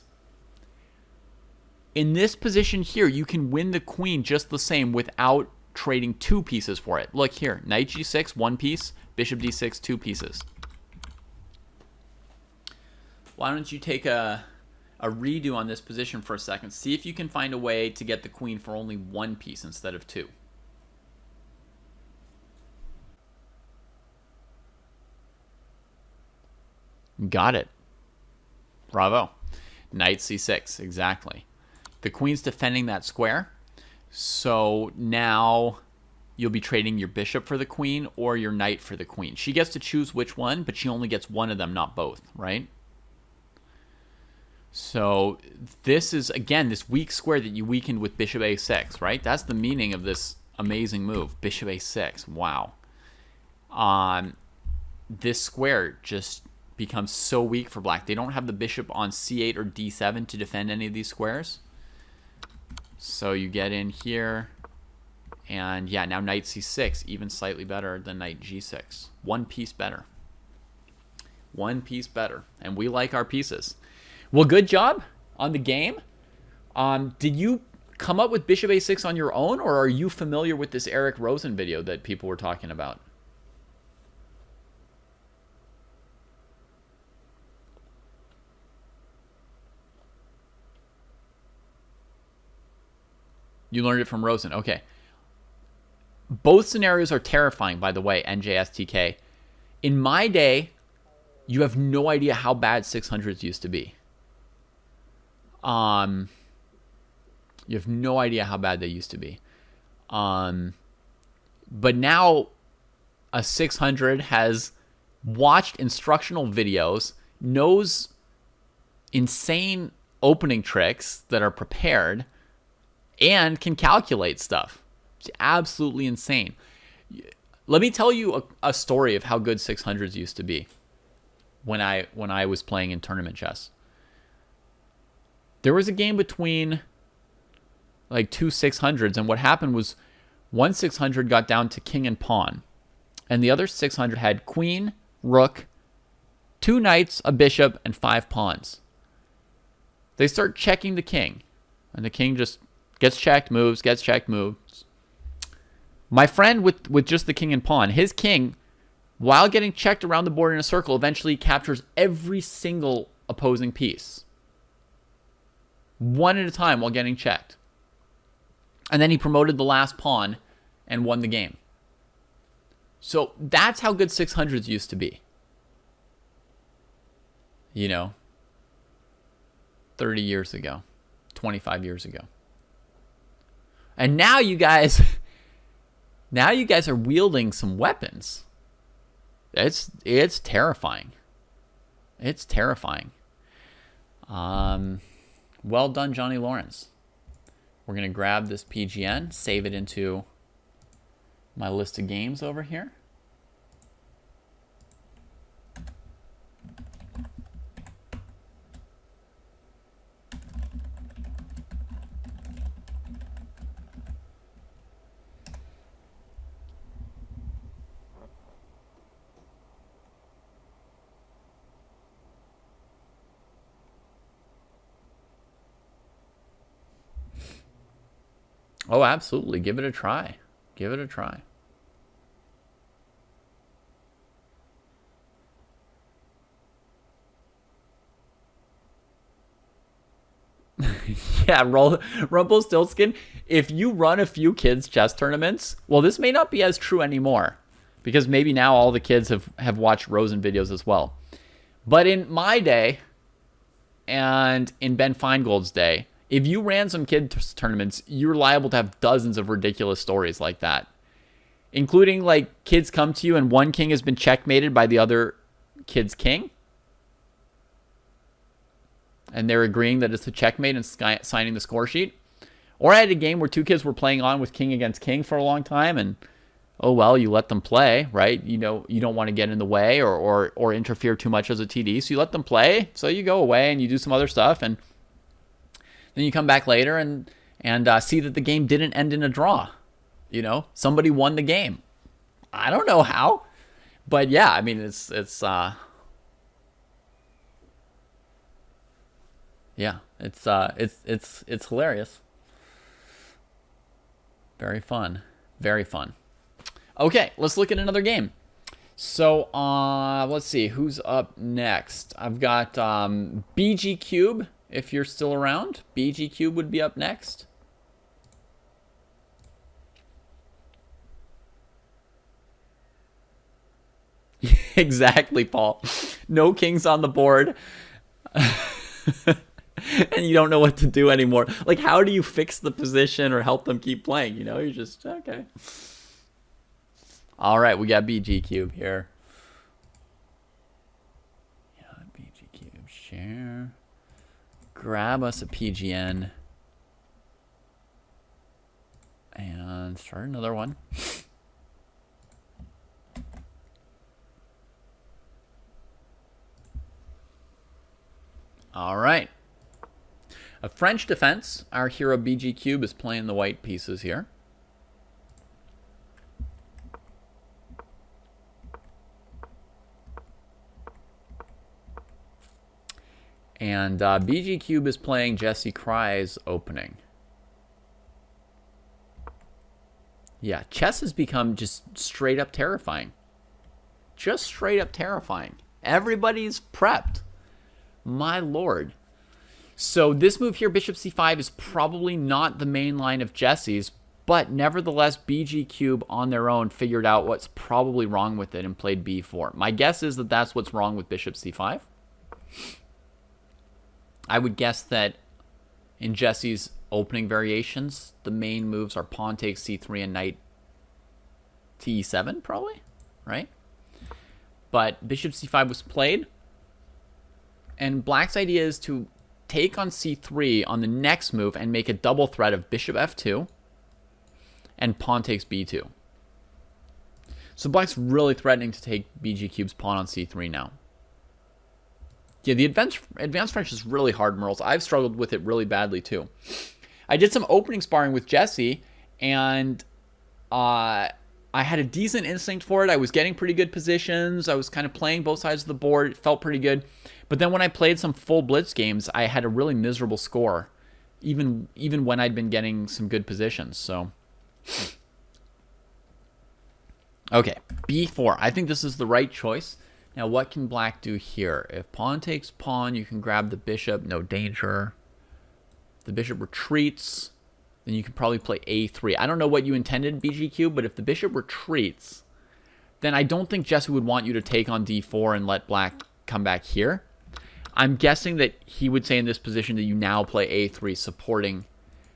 [SPEAKER 1] In this position here, you can win the queen just the same without trading two pieces for it. Look here, knight g6, one piece, bishop d6, two pieces. Why don't you take a redo on this position for a second? See if you can find a way to get the queen for only one piece instead of two. Got it. Bravo. Knight c6, exactly. The queen's defending that square. So now you'll be trading your bishop for the queen or your knight for the queen. She gets to choose which one, but she only gets one of them, not both, right? So this is, again, this weak square that you weakened with bishop a6, right? That's the meaning of this amazing move, bishop a6. Wow. This square just becomes so weak for black. They don't have the bishop on c8 or d7 to defend any of these squares. So you get in here, and yeah, now knight c6, even slightly better than knight g6. One piece better. One piece better. And we like our pieces. Well, good job on the game. Did you come up with bishop a6 on your own, or are you familiar with this Eric Rosen video that people were talking about? You learned it from Rosen. Okay. Both scenarios are terrifying, by the way, NJSTK. In my day, you have no idea how bad 600s used to be. You have no idea how bad they used to be. But now a 600 has watched instructional videos, knows insane opening tricks that are prepared, and can calculate stuff. It's absolutely insane. Let me tell you a story of how good 600s used to be when I was playing in tournament chess. There was a game between like two 600s, and what happened was one 600 got down to king and pawn, and the other 600 had queen, rook, 2 knights, a bishop, and 5 pawns. They start checking the king, and the king just gets checked, moves, gets checked, moves. My friend with just the king and pawn, his king, while getting checked around the board in a circle, eventually captures every single opposing piece, one at a time while getting checked. And then he promoted the last pawn and won the game. So that's how good 600s used to be. 30 years ago, 25 years ago. And now you guys are wielding some weapons. It's terrifying. It's terrifying. Well done, Johnny Lawrence. We're going to grab this PGN, save it into my list of games over here. Oh, absolutely. Give it a try. Give it a try. Yeah, Rumpelstiltskin, if you run a few kids' chess tournaments, well, this may not be as true anymore, because maybe now all the kids have watched Rosen videos as well. But in my day, and in Ben Feingold's day, if you ran some kids tournaments, you're liable to have dozens of ridiculous stories like that, including like kids come to you and one king has been checkmated by the other kid's king, and they're agreeing that it's a checkmate and signing the score sheet. Or I had a game where 2 kids were playing on with king against king for a long time, and oh well, you let them play, right? You don't want to get in the way or interfere too much as a TD, so you let them play. So you go away and you do some other stuff, and then you come back later and see that the game didn't end in a draw. Somebody won the game. I don't know how, but yeah, I mean it's hilarious. Very fun. Very fun. Okay, let's look at another game. So, let's see. Who's up next? I've got BG Cube, if you're still around. BG Cube would be up next. Exactly, Paul. No kings on the board. And you don't know what to do anymore. Like, how do you fix the position or help them keep playing? You're just, okay. All right, we got BG Cube here. Yeah, BG Cube, share. Grab us a PGN. And start another one. All right. A French defense. Our hero BG Cube is playing the white pieces here. And BG Cube is playing Jesse Kraai's opening. Yeah, chess has become just straight up terrifying. Just straight up terrifying. Everybody's prepped. My lord. So this move here, bishop c5, is probably not the main line of Jesse's, But nevertheless, BG Cube on their own figured out what's probably wrong with it and played b4. My guess is that that's what's wrong with bishop c5. I would guess that in Jesse's opening variations, the main moves are pawn takes c3 and knight to e7, probably, right? But bishop c5 was played, and black's idea is to take on c3 on the next move and make a double threat of bishop f2 and pawn takes b2. So black's really threatening to take BG Cube's pawn on c3 now. Yeah, the advanced French is really hard, Merles. I've struggled with it really badly, too. I did some opening sparring with Jesse, and I had a decent instinct for it. I was getting pretty good positions. I was kind of playing both sides of the board. It felt pretty good. But then when I played some full blitz games, I had a really miserable score, even when I'd been getting some good positions. So, okay, b4. I think this is the right choice. Now, what can black do here? If pawn takes pawn, you can grab the bishop. No danger. If the bishop retreats, then you can probably play a3. I don't know what you intended, BG Cube, but if the bishop retreats, then I don't think Jesse would want you to take on d4 and let black come back here. I'm guessing that he would say in this position that you now play a3, supporting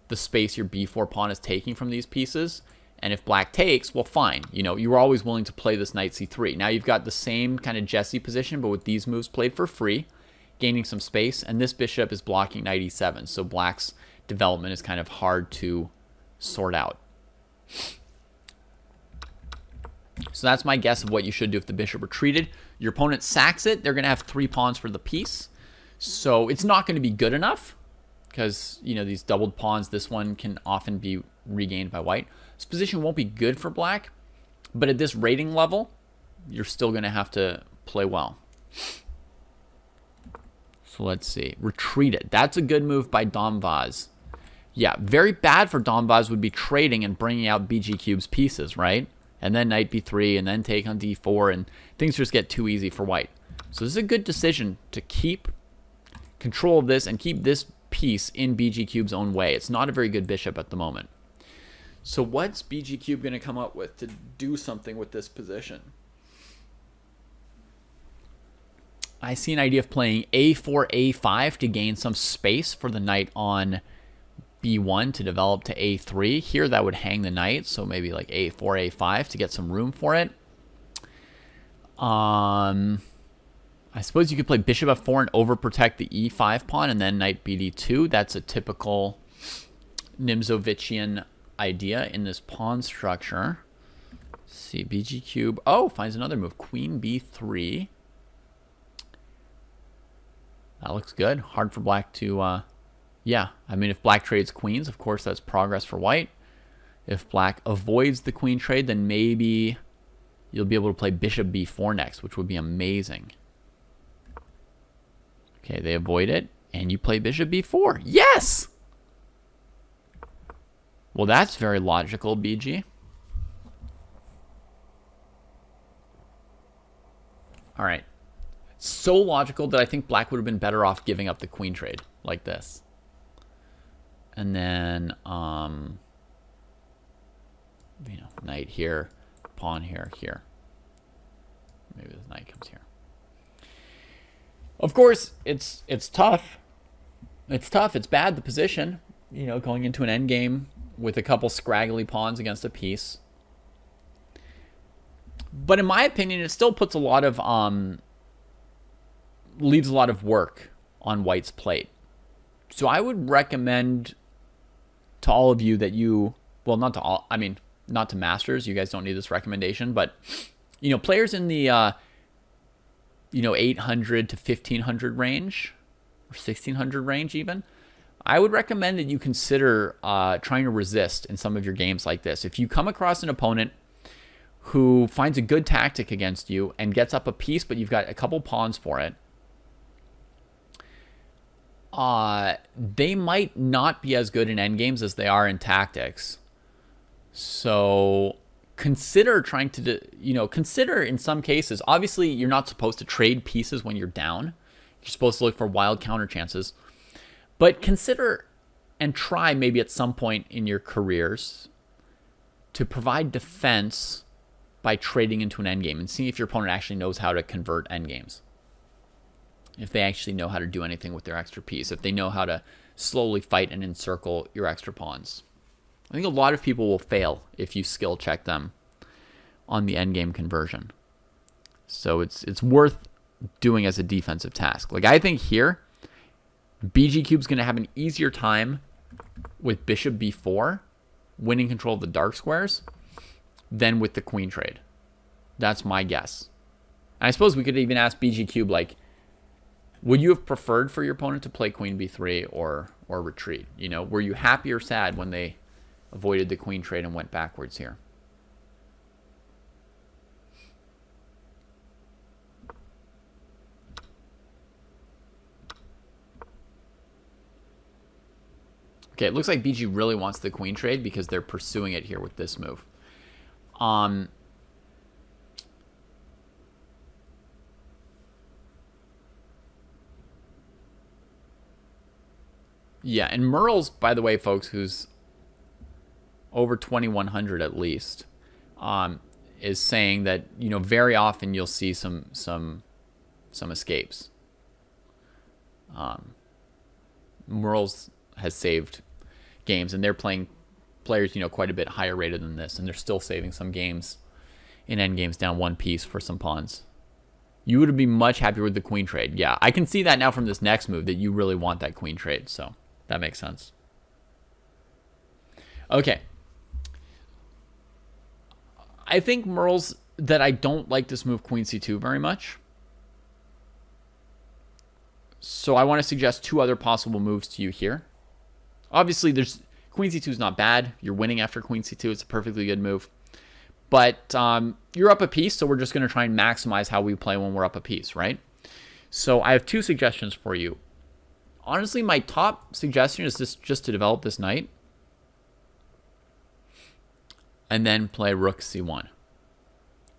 [SPEAKER 1] the space your b4 pawn is taking from these pieces. And if black takes, well, fine. You know, you were always willing to play this knight c3. Now you've got the same kind of Jesse position, but with these moves played for free, gaining some space. And this bishop is blocking knight e7. So black's development is kind of hard to sort out. So that's my guess of what you should do if the bishop retreated. Your opponent sacks it. They're going to have 3 pawns for the piece. So it's not going to be good enough because, you know, these doubled pawns, this one can often be regained by white. This position won't be good for black, but at this rating level, you're still going to have to play well. So let's see. Retreated. That's a good move by Domvaz. Yeah, very bad for Domvaz would be trading and bringing out BG Cube's pieces, right? And then knight b3, and then take on d4, and things just get too easy for white. So this is a good decision to keep control of this and keep this piece in BG Cube's own way. It's not a very good bishop at the moment. So what's BG Cube going to come up with to do something with this position? I see an idea of playing a4, a5 to gain some space for the knight on b1 to develop to a3. Here that would hang the knight, so maybe like a4, a5 to get some room for it. I suppose you could play bishop f4 and overprotect the e5 pawn and then knight bd2. That's a typical Nimzovichian idea in this pawn structure. Let's see, BG Cube. Oh, finds another move. Queen b3. That looks good. Hard for black to... yeah, I mean, if black trades queens, of course, that's progress for white. If black avoids the queen trade, then maybe you'll be able to play bishop b4 next, which would be amazing. Okay, they avoid it, and you play bishop b4. Yes! Well, that's very logical, BG. All right. So logical that I think black would have been better off giving up the queen trade like this. And then, you know, knight here, pawn here, here. Maybe this knight comes here. Of course, it's tough. It's tough. It's bad, the position. You know, going into an endgame with a couple scraggly pawns against a piece. But in my opinion, it still puts a lot of, leaves a lot of work on white's plate. So I would recommend to all of you that you, well, not to all, I mean, not to masters, you guys don't need this recommendation, but, you know, players in the, you know, 800 to 1500 range, or 1600 range even, I would recommend that you consider trying to resist in some of your games like this. If you come across an opponent who finds a good tactic against you and gets up a piece, but you've got a couple pawns for it, they might not be as good in endgames as they are in tactics. So consider trying to, you know, consider in some cases, obviously you're not supposed to trade pieces when you're down. You're supposed to look for wild counter chances. But consider and try maybe at some point in your careers to provide defense by trading into an endgame and see if your opponent actually knows how to convert endgames. If they actually know how to do anything with their extra piece. If they know how to slowly fight and encircle your extra pawns. I think a lot of people will fail if you skill check them on the endgame conversion. So it's worth doing as a defensive task. Like, I think here, BG Cube's going to have an easier time with bishop b4, winning control of the dark squares, than with the queen trade. That's my guess. And I suppose we could even ask BG Cube, like, would you have preferred for your opponent to play queen b3 or retreat? You know, were you happy or sad when they avoided the queen trade and went backwards here? Okay, it looks like BG really wants the queen trade because they're pursuing it here with this move. Yeah, and Merle's, by the way, folks, who's over 2,100 at least, is saying that, you know, very often you'll see some escapes. Merle's has saved games, and they're playing players, you know, quite a bit higher rated than this, and they're still saving some games in endgames down one piece for some pawns. You would be much happier with the queen trade. Yeah, I can see that now from this next move that you really want that queen trade, so that makes sense. Okay. I think Merle's that I don't like this move queen c2 very much. So I want to suggest two other possible moves to you here. Obviously, there's queen c2 is not bad. You're winning after queen c2. It's a perfectly good move. But you're up a piece, so we're just going to try and maximize how we play when we're up a piece, right? So I have two suggestions for you. Honestly, my top suggestion is just to develop this knight and then play rook c1.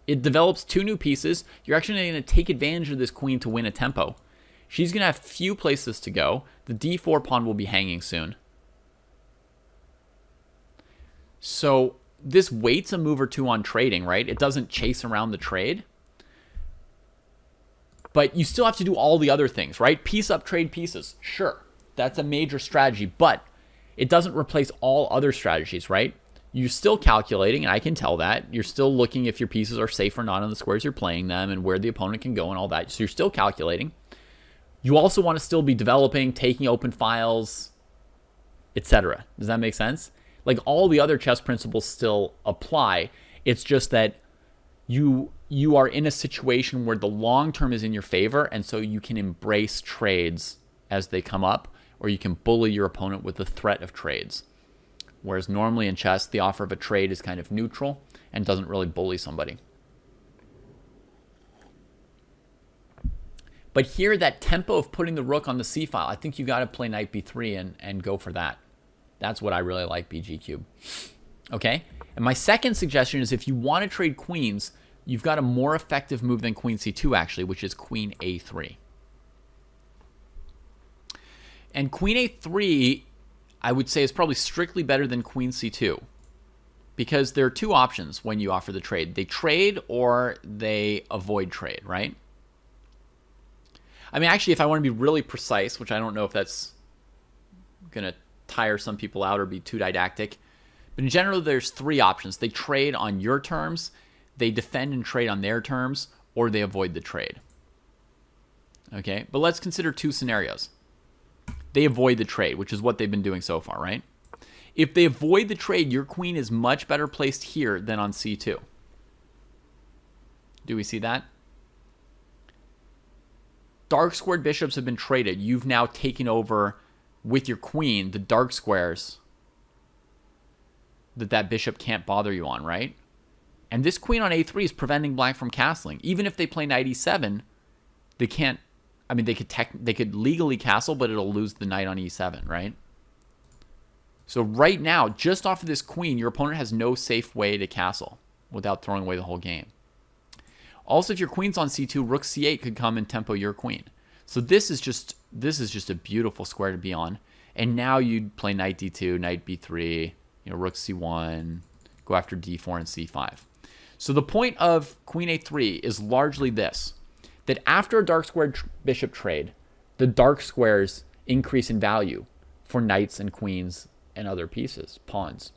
[SPEAKER 1] It develops two new pieces. You're actually going to take advantage of this queen to win a tempo. She's going to have few places to go. The d4 pawn will be hanging soon. So this waits a move or two on trading, right? It doesn't chase around the trade. But you still have to do all the other things, right? Piece up, trade pieces. Sure, that's a major strategy, but it doesn't replace all other strategies, right? You're still calculating, and I can tell that. You're still looking if your pieces are safe or not on the squares you're playing them and where the opponent can go and all that. So you're still calculating. You also want to still be developing, taking open files, etc. Does that make sense? Like, all the other chess principles still apply. It's just that you are in a situation where the long term is in your favor, and so you can embrace trades as they come up, or you can bully your opponent with the threat of trades. Whereas normally in chess, the offer of a trade is kind of neutral and doesn't really bully somebody. But here, that tempo of putting the rook on the c file, I think you got to play knight b3 and go for that. That's what I really like, BG Cube. Okay? And my second suggestion is if you want to trade queens, you've got a more effective move than queen c2, actually, which is queen a3. And queen a3, I would say, is probably strictly better than queen c2. Because there are two options when you offer the trade. They trade or they avoid trade, right? I mean, actually, if I want to be really precise, which I don't know if that's going to tire some people out or be too didactic, but in general, there's three options. They trade on your terms, they defend and trade on their terms, or they avoid the trade. Okay, but let's consider two scenarios. They avoid the trade, which is what they've been doing so far, right? If they avoid the trade, your queen is much better placed here than on c2. Do we see that? Dark squared bishops have been traded. You've now taken over with your queen the dark squares that bishop can't bother you on, right? And this queen on a3 is preventing black from castling. Even if they play knight e7, they can't. I mean, they could legally castle, but it'll lose the knight on e7, right? So right now, just off of this queen, your opponent has no safe way to castle without throwing away the whole game. Also, if your queen's on c2, rook c8 could come and tempo your queen. So this is just a beautiful square to be on. And now you'd play knight d2, knight b3, rook c1, go after d4 and c5. So the point of queen a3 is largely this, that after a dark square bishop trade, the dark squares increase in value for knights and queens and other pieces, pawns.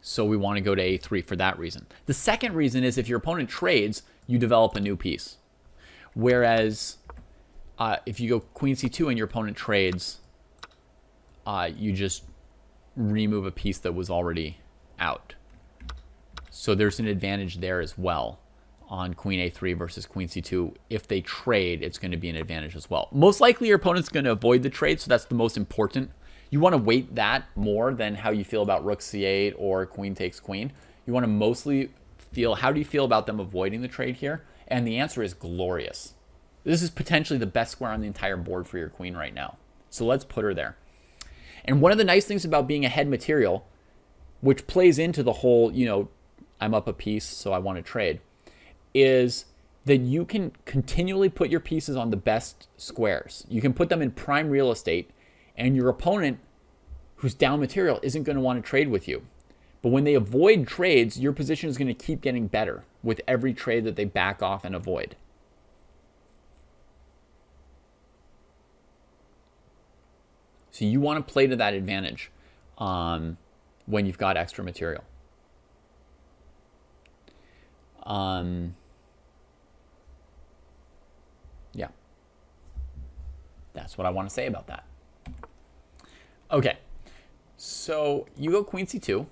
[SPEAKER 1] So we want to go to a3 for that reason. The second reason is if your opponent trades, you develop a new piece. Whereas if you go queen c2 and your opponent trades, you just remove a piece that was already out. So there's an advantage there as well on queen a3 versus queen c2. If they trade, it's going to be an advantage as well. Most likely your opponent's going to avoid the trade, so that's the most important. You want to weight that more than how you feel about rook c8 or queen takes queen. You want to mostly feel, how do you feel about them avoiding the trade here? And the answer is glorious. This is potentially the best square on the entire board for your queen right now. So let's put her there. And one of the nice things about being a head material, which plays into the whole, you know, I'm up a piece, so I want to trade, is that you can continually put your pieces on the best squares. You can put them in prime real estate, and your opponent, who's down material, isn't going to want to trade with you. But when they avoid trades, your position is going to keep getting better with every trade that they back off and avoid. So you want to play to that advantage when you've got extra material. Yeah. That's what I want to say about that. Okay. So you go queen c2.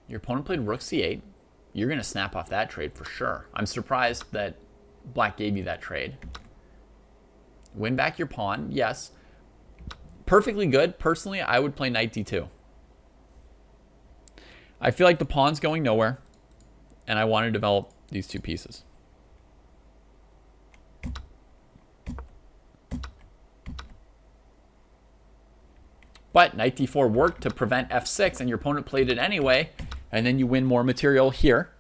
[SPEAKER 1] Your opponent played rook c8. You're going to snap off that trade for sure. I'm surprised that black gave you that trade. Win back your pawn. Yes. Perfectly good. Personally, I would play knight d2. I feel like the pawn's going nowhere, and I want to develop these two pieces. But knight d4 worked to prevent f6, and your opponent played it anyway, and then you win more material here.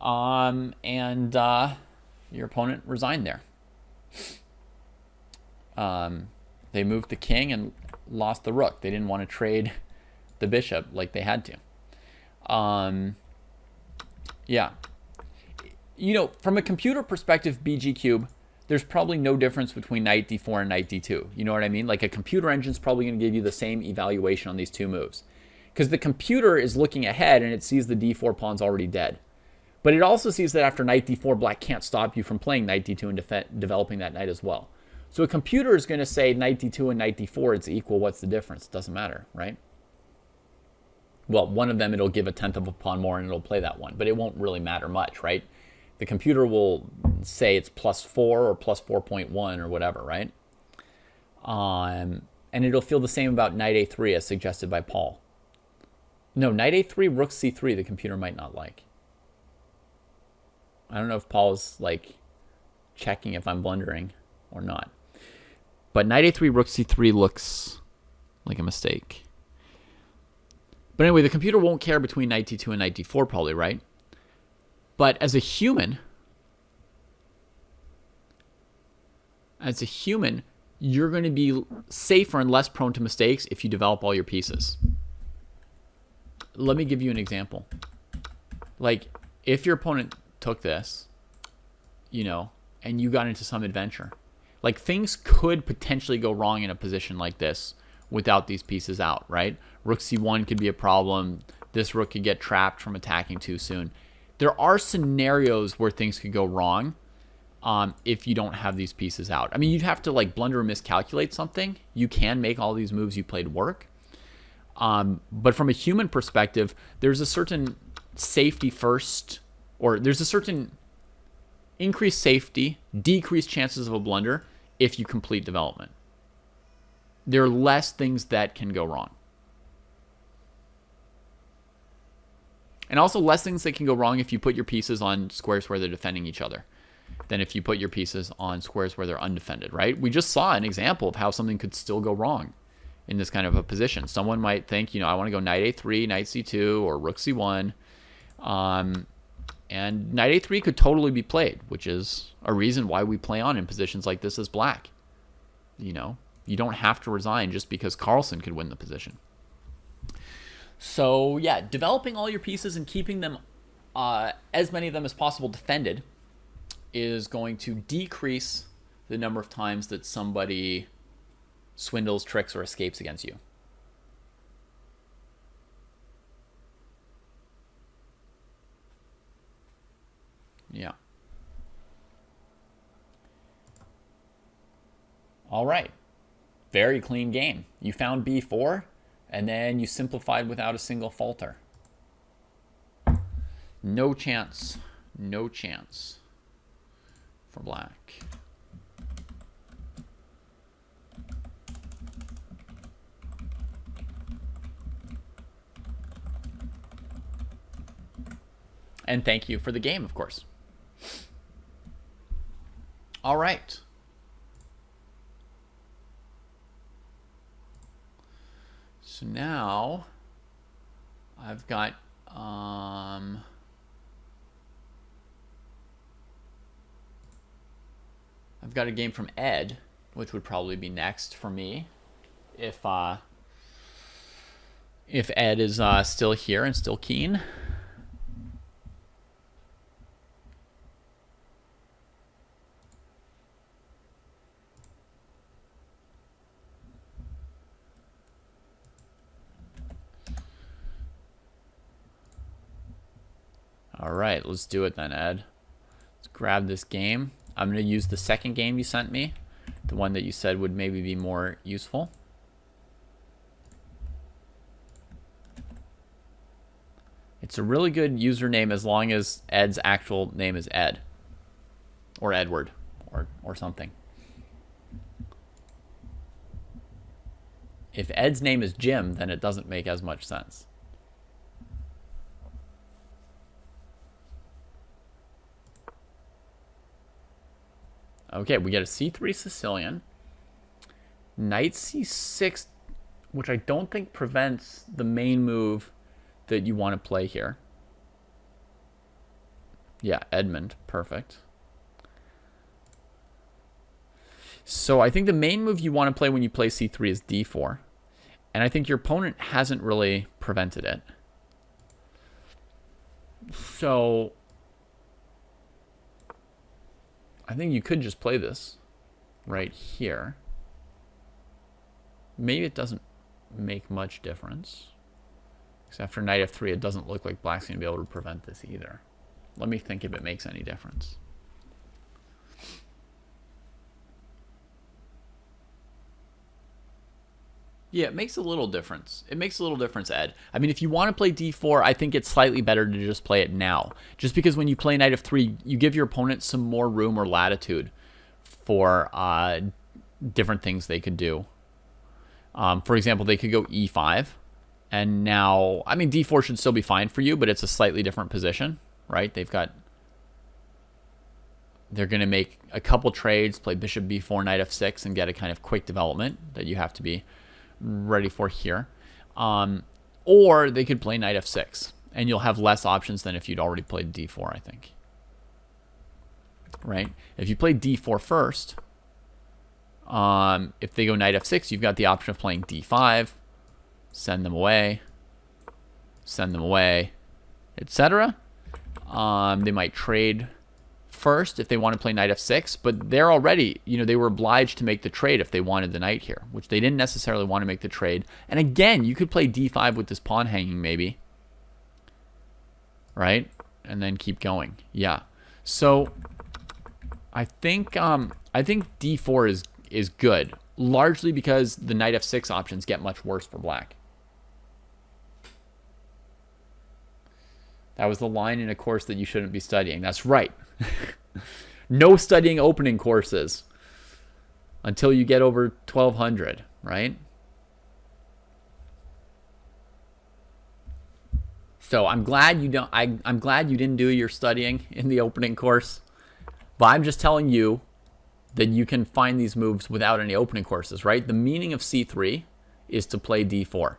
[SPEAKER 1] Your opponent resigned there. They moved the king and lost the rook. They didn't want to trade the bishop like they had to. Yeah. You know, from a computer perspective, BG Cube, there's probably no difference between knight d4 and knight d2. You know what I mean? Like a computer engine's probably going to give you the same evaluation on these two moves. Because the computer is looking ahead and it sees the d4 pawn's already dead. But it also sees that after knight d4, black can't stop you from playing knight d2 and developing that knight as well. So a computer is going to say knight d2 and knight d4, it's equal. What's the difference? It doesn't matter, right? Well, one of them, it'll give a tenth of a pawn more and it'll play that one. But it won't really matter much, right? The computer will say it's +4 or +4.1 or whatever, right? And it'll feel the same about knight a3 as suggested by Paul. No, knight a3, rook c3, the computer might not like. I don't know if Paul's like checking if I'm blundering or not. But knight a3, rook c3 looks like a mistake. But anyway, the computer won't care between knight d2 and knight d4 probably, right? But as a human, you're going to be safer and less prone to mistakes if you develop all your pieces. Let me give you an example. Like, if your opponent took this, you know, and you got into some adventure, like things could potentially go wrong in a position like this without these pieces out, right? Rook c1 could be a problem. This rook could get trapped from attacking too soon. There are scenarios where things could go wrong if you don't have these pieces out. I mean, you'd have to like blunder or miscalculate something. You can make all these moves you played work. But from a human perspective, there's a certain safety first, or there's a certain increased safety, decreased chances of a blunder if you complete development. There are less things that can go wrong. And also less things that can go wrong if you put your pieces on squares where they're defending each other than if you put your pieces on squares where they're undefended, right? We just saw an example of how something could still go wrong in this kind of a position. Someone might think, you know, I want to go knight a3, knight c2, or rook c1. And knight a3 could totally be played, which is a reason why we play on in positions like this as black. You know, you don't have to resign just because Carlsen could win the position. So yeah, developing all your pieces and keeping them, as many of them as possible, defended is going to decrease the number of times that somebody swindles, tricks, or escapes against you. Yeah. All right. Very clean game. You found b4, and then you simplified without a single falter. No chance. No chance for black. And thank you for the game, of course. All right. So now I've got a game from Ed, which would probably be next for me if Ed is still here and still keen. All right, let's do it then, Ed. Let's grab this game. I'm going to use the second game you sent me, the one that you said would maybe be more useful. It's a really good username as long as Ed's actual name is Ed or Edward or something. If Ed's name is Jim, then it doesn't make as much sense. Okay, we get a c3 Sicilian. Knight c6, which I don't think prevents the main move that you want to play here. Yeah, Edmund, perfect. So I think the main move you want to play when you play c3 is d4. And I think your opponent hasn't really prevented it. So I think you could just play this right here. Maybe it doesn't make much difference. Because after knight f3, it doesn't look like black's going to be able to prevent this either. Let me think if it makes any difference. Yeah, it makes a little difference. It makes a little difference, Ed. I mean, if you want to play d4, I think it's slightly better to just play it now. Just because when you play knight f3, you give your opponent some more room or latitude for different things they could do. For example, they could go e5. And now, I mean, d4 should still be fine for you, but it's a slightly different position, right? They're going to make a couple trades, play bishop b4, knight f6, and get a kind of quick development that you have to be ready for here. Or they could play knight f6, and you'll have less options than if you'd already played d4, I think. Right? If you play d4 first, if they go knight f6, you've got the option of playing d5, send them away, etc. They might trade first if they want to play knight f6, but they're already, they were obliged to make the trade if they wanted the knight here, which they didn't necessarily want to make the trade. And again, you could play d5 with this pawn hanging maybe, right? And then keep going. Yeah. So I think d4 is good, largely because the knight f6 options get much worse for black. That was the line in a course that you shouldn't be studying. That's right. No studying opening courses until you get over 1200, right? So I'm glad you don't. I'm glad you didn't do your studying in the opening course, but I'm just telling you that you can find these moves without any opening courses, right? The meaning of c3 is to play d4.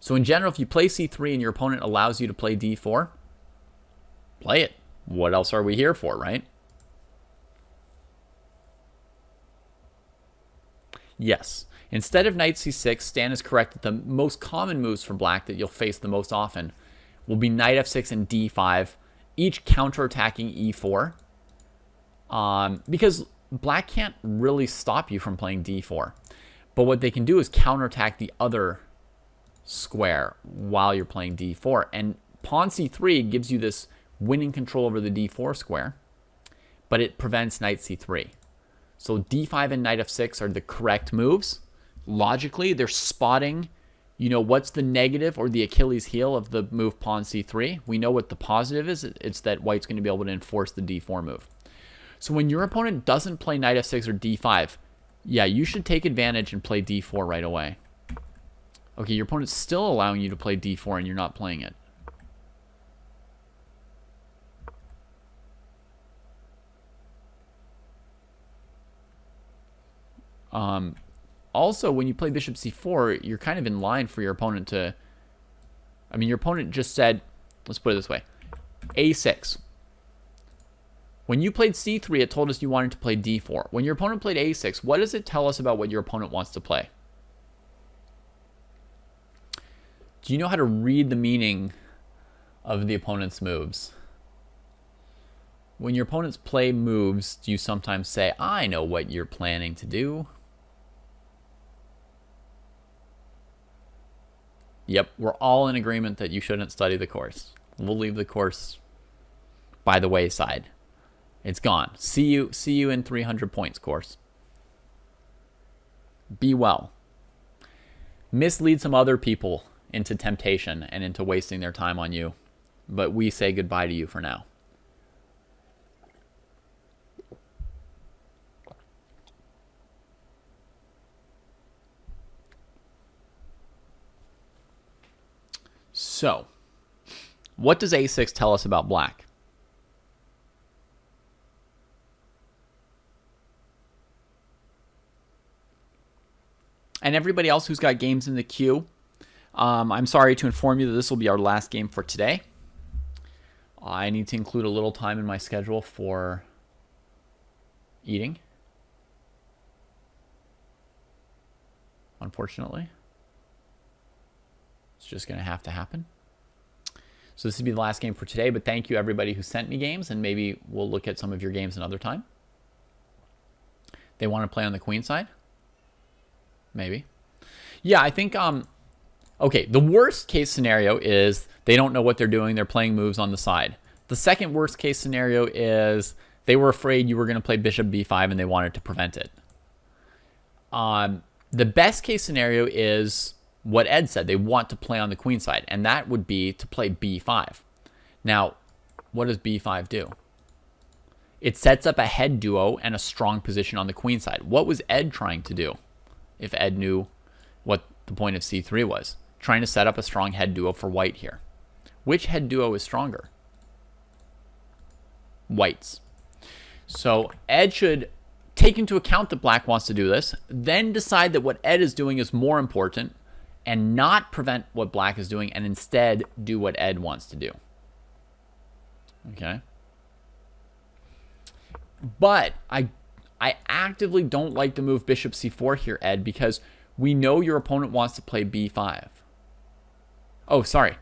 [SPEAKER 1] So in general, if you play c3 and your opponent allows you to play d4, play it. What else are we here for, right? Yes. Instead of knight c6, Stan is correct that the most common moves for black that you'll face the most often will be knight f6 and d5, each counterattacking e4. Because black can't really stop you from playing d4. But what they can do is counterattack the other square while you're playing d4. And pawn c3 gives you this winning control over the d4 square, but it prevents knight c3. So d5 and knight f6 are the correct moves. Logically, they're spotting, you know, what's the negative or the Achilles heel of the move pawn c3. We know what the positive is. It's that white's going to be able to enforce the d4 move. So when your opponent doesn't play knight f6 or d5, yeah, you should take advantage and play d4 right away. Okay, your opponent's still allowing you to play d4 and you're not playing it. Also, when you play bishop c4, you're kind of in line for your opponent to... I mean, your opponent just said, let's put it this way, a6. When you played c3, it told us you wanted to play d4. When your opponent played a6, what does it tell us about what your opponent wants to play? Do you know how to read the meaning of the opponent's moves? When your opponents play moves, do you sometimes say, I know what you're planning to do? Yep, we're all in agreement that you shouldn't study the course. We'll leave the course by the wayside. It's gone. See you in 300 points course. Be well. Mislead some other people into temptation and into wasting their time on you. But we say goodbye to you for now. So, what does a6 tell us about black? And everybody else who's got games in the queue, I'm sorry to inform you that this will be our last game for today. I need to include a little time in my schedule for eating, unfortunately. It's just going to have to happen. So this will be the last game for today, but thank you everybody who sent me games, and maybe we'll look at some of your games another time. They want to play on the queen side? Maybe. Yeah, I think, okay, the worst case scenario is they don't know what they're doing. They're playing moves on the side. The second worst case scenario is they were afraid you were going to play bishop b5 and they wanted to prevent it. The best case scenario is what Ed said. They want to play on the queen side, and that would be to play b5. Now, what does b5 do? It sets up a head duo and a strong position on the queen side. What was Ed trying to do? If Ed knew what the point of c3 was. Trying to set up a strong head duo for white here. Which head duo is stronger? White's. So Ed should take into account that black wants to do this, then decide that what Ed is doing is more important, and not prevent what black is doing, and instead do what Ed wants to do. Okay? But I actively don't like the move bishop c4 here, Ed, because we know your opponent wants to play b5. Oh, sorry.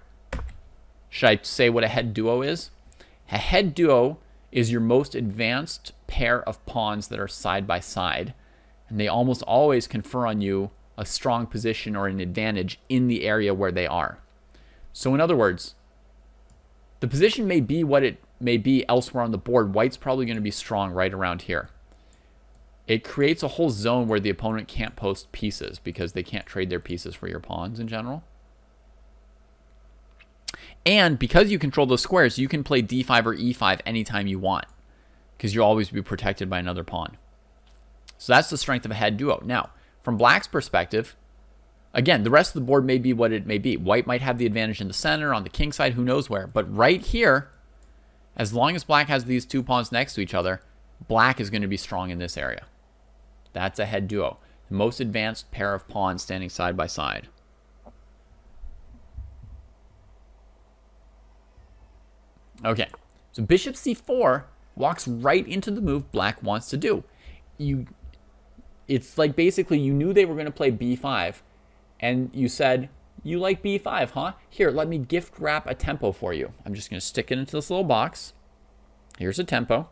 [SPEAKER 1] Should I say what a head duo is? A head duo is your most advanced pair of pawns that are side by side, and they almost always confer on you a strong position or an advantage in the area where they are. So in other words, the position may be what it may be elsewhere on the board. White's probably going to be strong right around here. It creates a whole zone where the opponent can't post pieces because they can't trade their pieces for your pawns in general. And because you control those squares, you can play d5 or e5 anytime you want, because you'll always be protected by another pawn. So that's the strength of a head duo. Now, from black's perspective, again, the rest of the board may be what it may be. White might have the advantage in the center, on the king side, who knows where. But right here, as long as black has these two pawns next to each other, black is going to be strong in this area. That's a head duo. The most advanced pair of pawns standing side by side. Okay, so bishop c4 walks right into the move black wants to do. It's like basically you knew they were going to play b5, and you said, you like b5, huh? Here, let me gift wrap a tempo for you. I'm just going to stick it into this little box. Here's a tempo.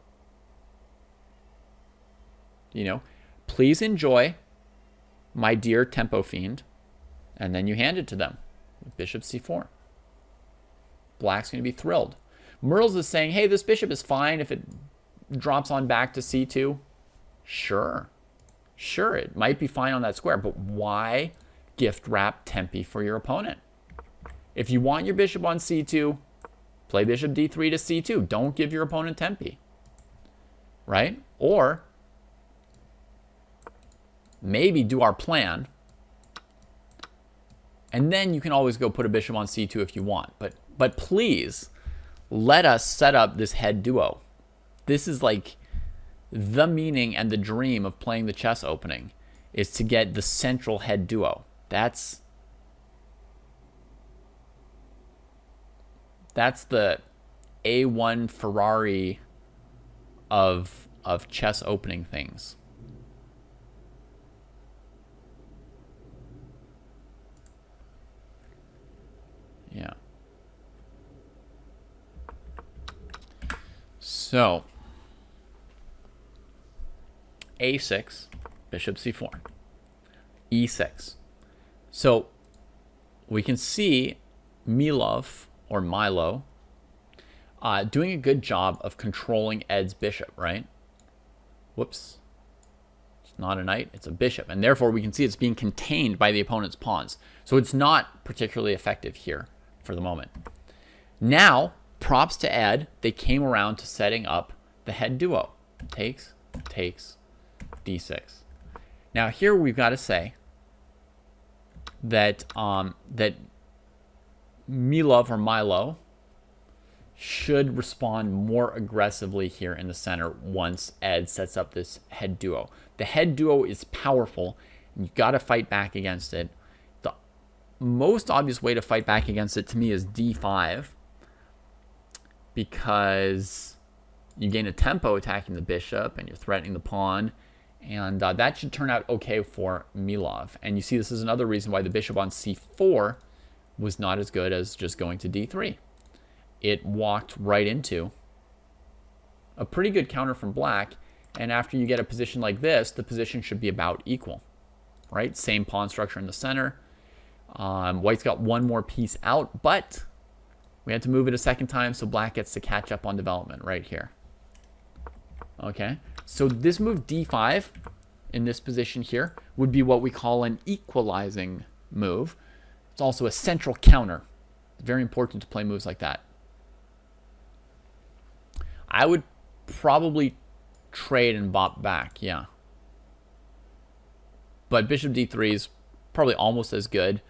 [SPEAKER 1] You know, please enjoy, my dear tempo fiend. And then you hand it to them. Bishop c4. Black's going to be thrilled. Merles is saying, hey, this bishop is fine if it drops on back to c2. Sure. Sure, it might be fine on that square, but why gift wrap tempi for your opponent? If you want your bishop on c2, play bishop d3 to c2. Don't give your opponent tempi. Right? Or maybe do our plan, and then you can always go put a bishop on c2 if you want. But please, let us set up this head duo. This is like the meaning and the dream of playing the chess opening, is to get the central head duo. That's the A1 Ferrari of chess opening things. Yeah. So a6, bishop c4, e6. So we can see Milov, or Milo, doing a good job of controlling Ed's bishop, right? Whoops. It's not a knight, it's a bishop. And therefore we can see it's being contained by the opponent's pawns. So it's not particularly effective here for the moment. Now, props to Ed, they came around to setting up the head duo. Takes, takes, d6. Now here we've got to say that that Milov, or Milo, should respond more aggressively here in the center once Ed sets up this head duo. The head duo is powerful, and you've got to fight back against it. The most obvious way to fight back against it to me is d5, because you gain a tempo attacking the bishop and you're threatening the pawn, and that should turn out okay for Milov. And you see this is another reason why the bishop on c4 was not as good as just going to d3. It walked right into a pretty good counter from black, and after you get a position like this, the position should be about equal, right? Same pawn structure in the center. White's got one more piece out, but we had to move it a second time, so black gets to catch up on development right here. Okay, so this move d5 in this position here would be what we call an equalizing move. It's also a central counter. It's very important to play moves like that. I would probably trade and bop back, yeah. But bishop d3 is probably almost as good.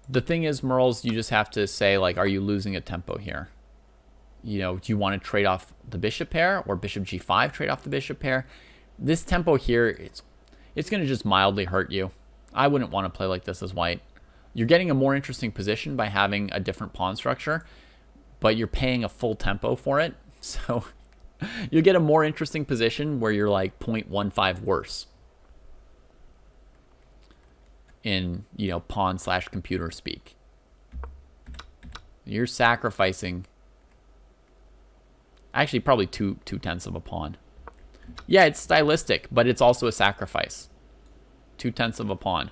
[SPEAKER 1] The thing is, Merles, you just have to say, like, are you losing a tempo here? You know, do you want to trade off the bishop pair, or bishop g5 trade off the bishop pair? This tempo here, it's going to just mildly hurt you. I wouldn't want to play like this as white. You're getting a more interesting position by having a different pawn structure, but you're paying a full tempo for it. So you'll get a more interesting position where you're like 0.15 worse in, you know, pawn/computer speak. You're sacrificing actually probably two-tenths of a pawn. Yeah, it's stylistic, but it's also a sacrifice. 2/10 of a pawn.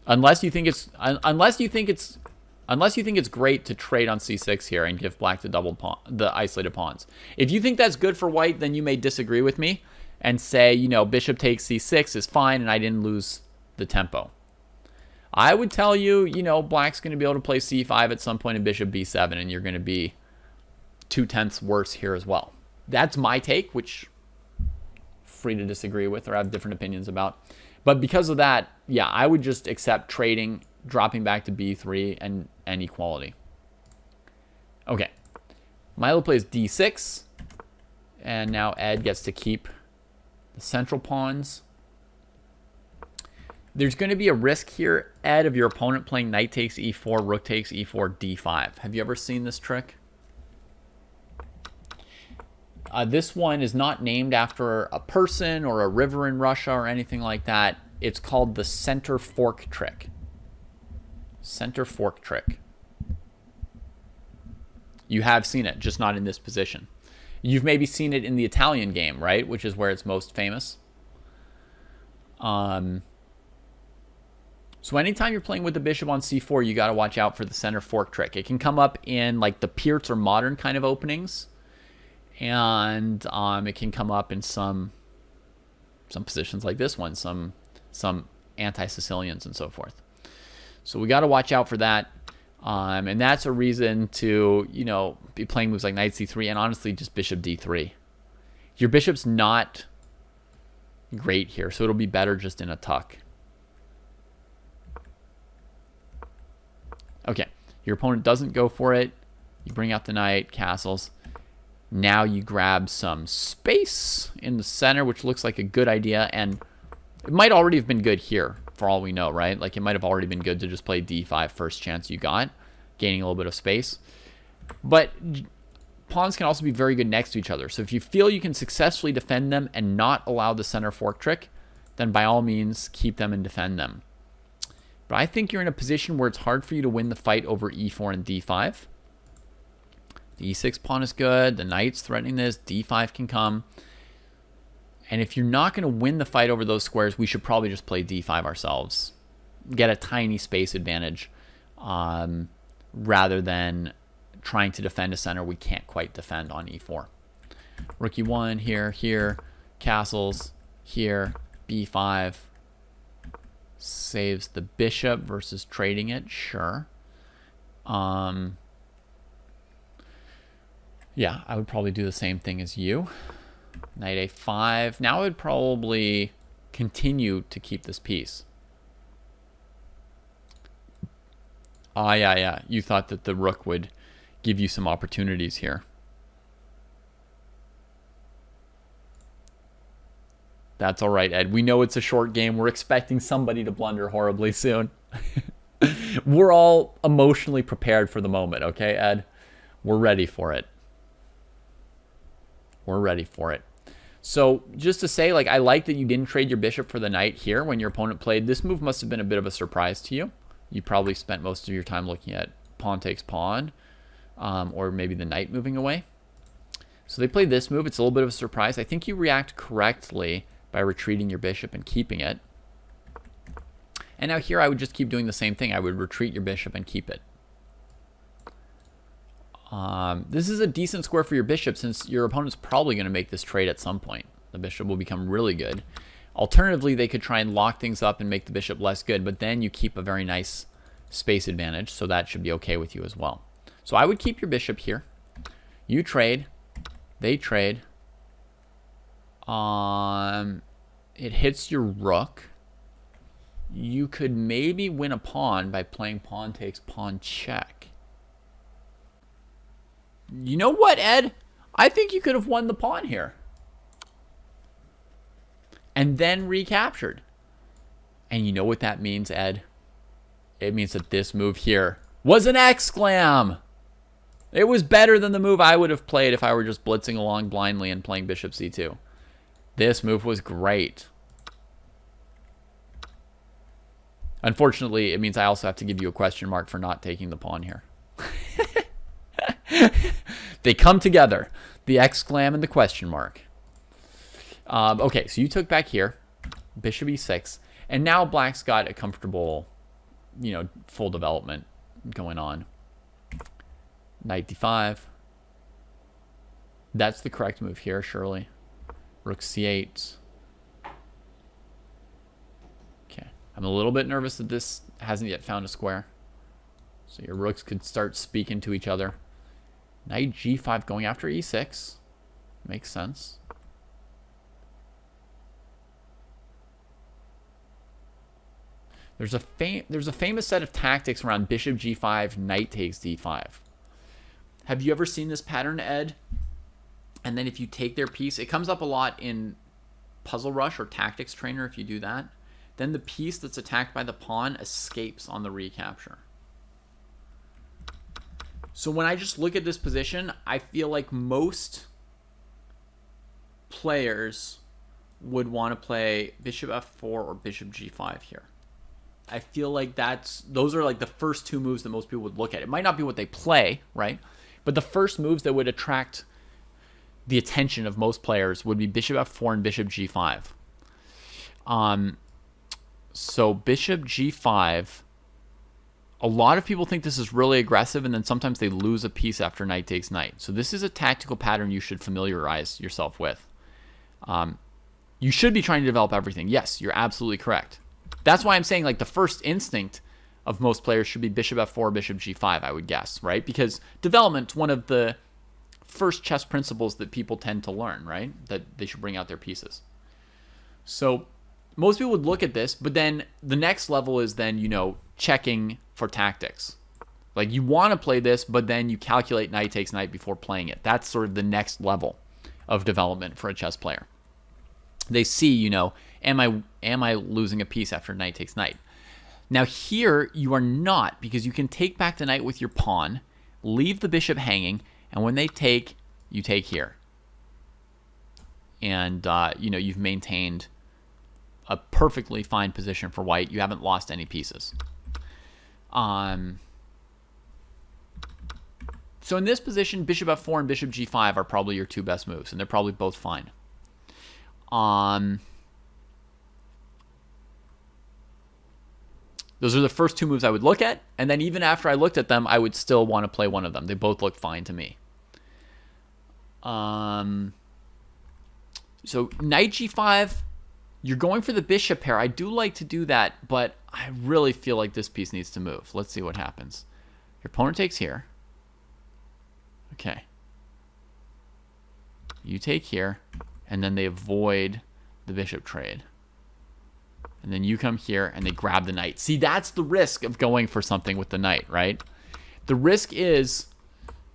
[SPEAKER 1] Unless you think it's great to trade on c6 here and give black the isolated pawns. If you think that's good for white, then you may disagree with me and say, you know, bishop takes c6 is fine and I didn't lose the tempo. I would tell you, you know, black's going to be able to play c5 at some point in bishop b7, and you're going to be 2/10 worse here as well. That's my take, which free to disagree with or have different opinions about. But because of that, yeah, I would just accept trading, dropping back to b3, and equality. Okay. Milo plays d6, and now Ed gets to keep the central pawns. There's going to be a risk here, Ed, of your opponent playing knight takes e4, rook takes e4, d5. Have you ever seen this trick? This one is not named after a person or a river in Russia or anything like that. It's called the center fork trick. Center fork trick. You have seen it, just not in this position. You've maybe seen it in the Italian game, right? Which is where it's most famous. So anytime you're playing with the bishop on c4, you got to watch out for the center fork trick. It can come up in like the Pirc or modern kind of openings, and it can come up in some positions like this one, some anti-Sicilians and so forth. So we got to watch out for that. And that's a reason to, be playing moves like knight c3 and honestly just bishop d3. Your bishop's not great here, so it'll be better just in a tuck. Okay, your opponent doesn't go for it. You bring out the knight, castles. Now you grab some space in the center, which looks like a good idea, and it might already have been good here, for all we know, right? Like, it might have already been good to just play d5 first chance you got, gaining a little bit of space. But pawns can also be very good next to each other. So if you feel you can successfully defend them and not allow the center fork trick, then by all means, keep them and defend them. But I think you're in a position where it's hard for you to win the fight over e4 and d5. The e6 pawn is good. The knight's threatening this. d5 can come. And if you're not going to win the fight over those squares, we should probably just play d5 ourselves. Get a tiny space advantage rather than trying to defend a center we can't quite defend on e4. Rook e1 here, castles here, b5. Saves the bishop versus trading it, sure. Yeah, I would probably do the same thing as you. Knight a5. Now I would probably continue to keep this piece. Yeah. You thought that the rook would give you some opportunities here. That's all right, Ed. We know it's a short game. We're expecting somebody to blunder horribly soon. We're all emotionally prepared for the moment, okay, Ed? We're ready for it. We're ready for it. So just to say, like, I like that you didn't trade your bishop for the knight here when your opponent played. This move must have been a bit of a surprise to you. You probably spent most of your time looking at pawn takes pawn, or maybe the knight moving away. So they played this move. It's a little bit of a surprise. I think you react correctly by retreating your bishop and keeping it. And now here I would just keep doing the same thing. I would retreat your bishop and keep it. This is a decent square for your bishop since your opponent's probably going to make this trade at some point. The bishop will become really good. Alternatively, they could try and lock things up and make the bishop less good, but then you keep a very nice space advantage, so that should be okay with you as well. So I would keep your bishop here. You trade. They trade. It hits your rook. You could maybe win a pawn by playing pawn takes pawn check. You know what, Ed? I think you could have won the pawn here. And then recaptured. And you know what that means, Ed? It means that this move here was an exclam. It was better than the move I would have played if I were just blitzing along blindly and playing bishop c2. This move was great. Unfortunately, it means I also have to give you a question mark for not taking the pawn here. They come together. The exclam and the question mark. Okay, so you took back here. Bishop e6. And now black's got a comfortable, full development going on. Knight d5. That's the correct move here, surely. Rook c8. Okay. I'm a little bit nervous that this hasn't yet found a square. So your rooks could start speaking to each other. Knight g5 going after e6. Makes sense. There's a famous set of tactics around bishop g5, knight takes d5. Have you ever seen this pattern, Ed? And then if you take their piece, it comes up a lot in Puzzle Rush or Tactics Trainer if you do that. Then the piece that's attacked by the pawn escapes on the recapture. So when I just look at this position, I feel like most players would want to play bishop f4 or bishop g5 here. I feel like those are like the first two moves that most people would look at. It might not be what they play, right? But the first moves that would attract the attention of most players would be bishop f4 and bishop g5. So bishop g5, a lot of people think this is really aggressive, and then sometimes they lose a piece after knight takes knight. So this is a tactical pattern you should familiarize yourself with. You should be trying to develop everything. Yes, you're absolutely correct. That's why I'm saying like the first instinct of most players should be bishop f4, bishop g5, I would guess, right? Because development's one of the first chess principles that people tend to learn, right? That they should bring out their pieces. So most people would look at this, but then the next level is then, you know, checking for tactics. Like you want to play this, but then you calculate knight takes knight before playing it. That's sort of the next level of development for a chess player. They see, you know, am I losing a piece after knight takes knight? Now here you are not, because you can take back the knight with your pawn, leave the bishop hanging, and when they take, you take here. And, you know, you've maintained a perfectly fine position for white. You haven't lost any pieces. So in this position, bishop f4 and bishop g5 are probably your two best moves, and they're probably both fine. Those are the first two moves I would look at, and then even after I looked at them, I would still want to play one of them. They both look fine to me. So knight g5, you're going for the bishop pair. I do like to do that, but I really feel like this piece needs to move. Let's see what happens. Your opponent takes here. Okay. You take here, and then they avoid the bishop trade. And then you come here, and they grab the knight. See, that's the risk of going for something with the knight, right? The risk is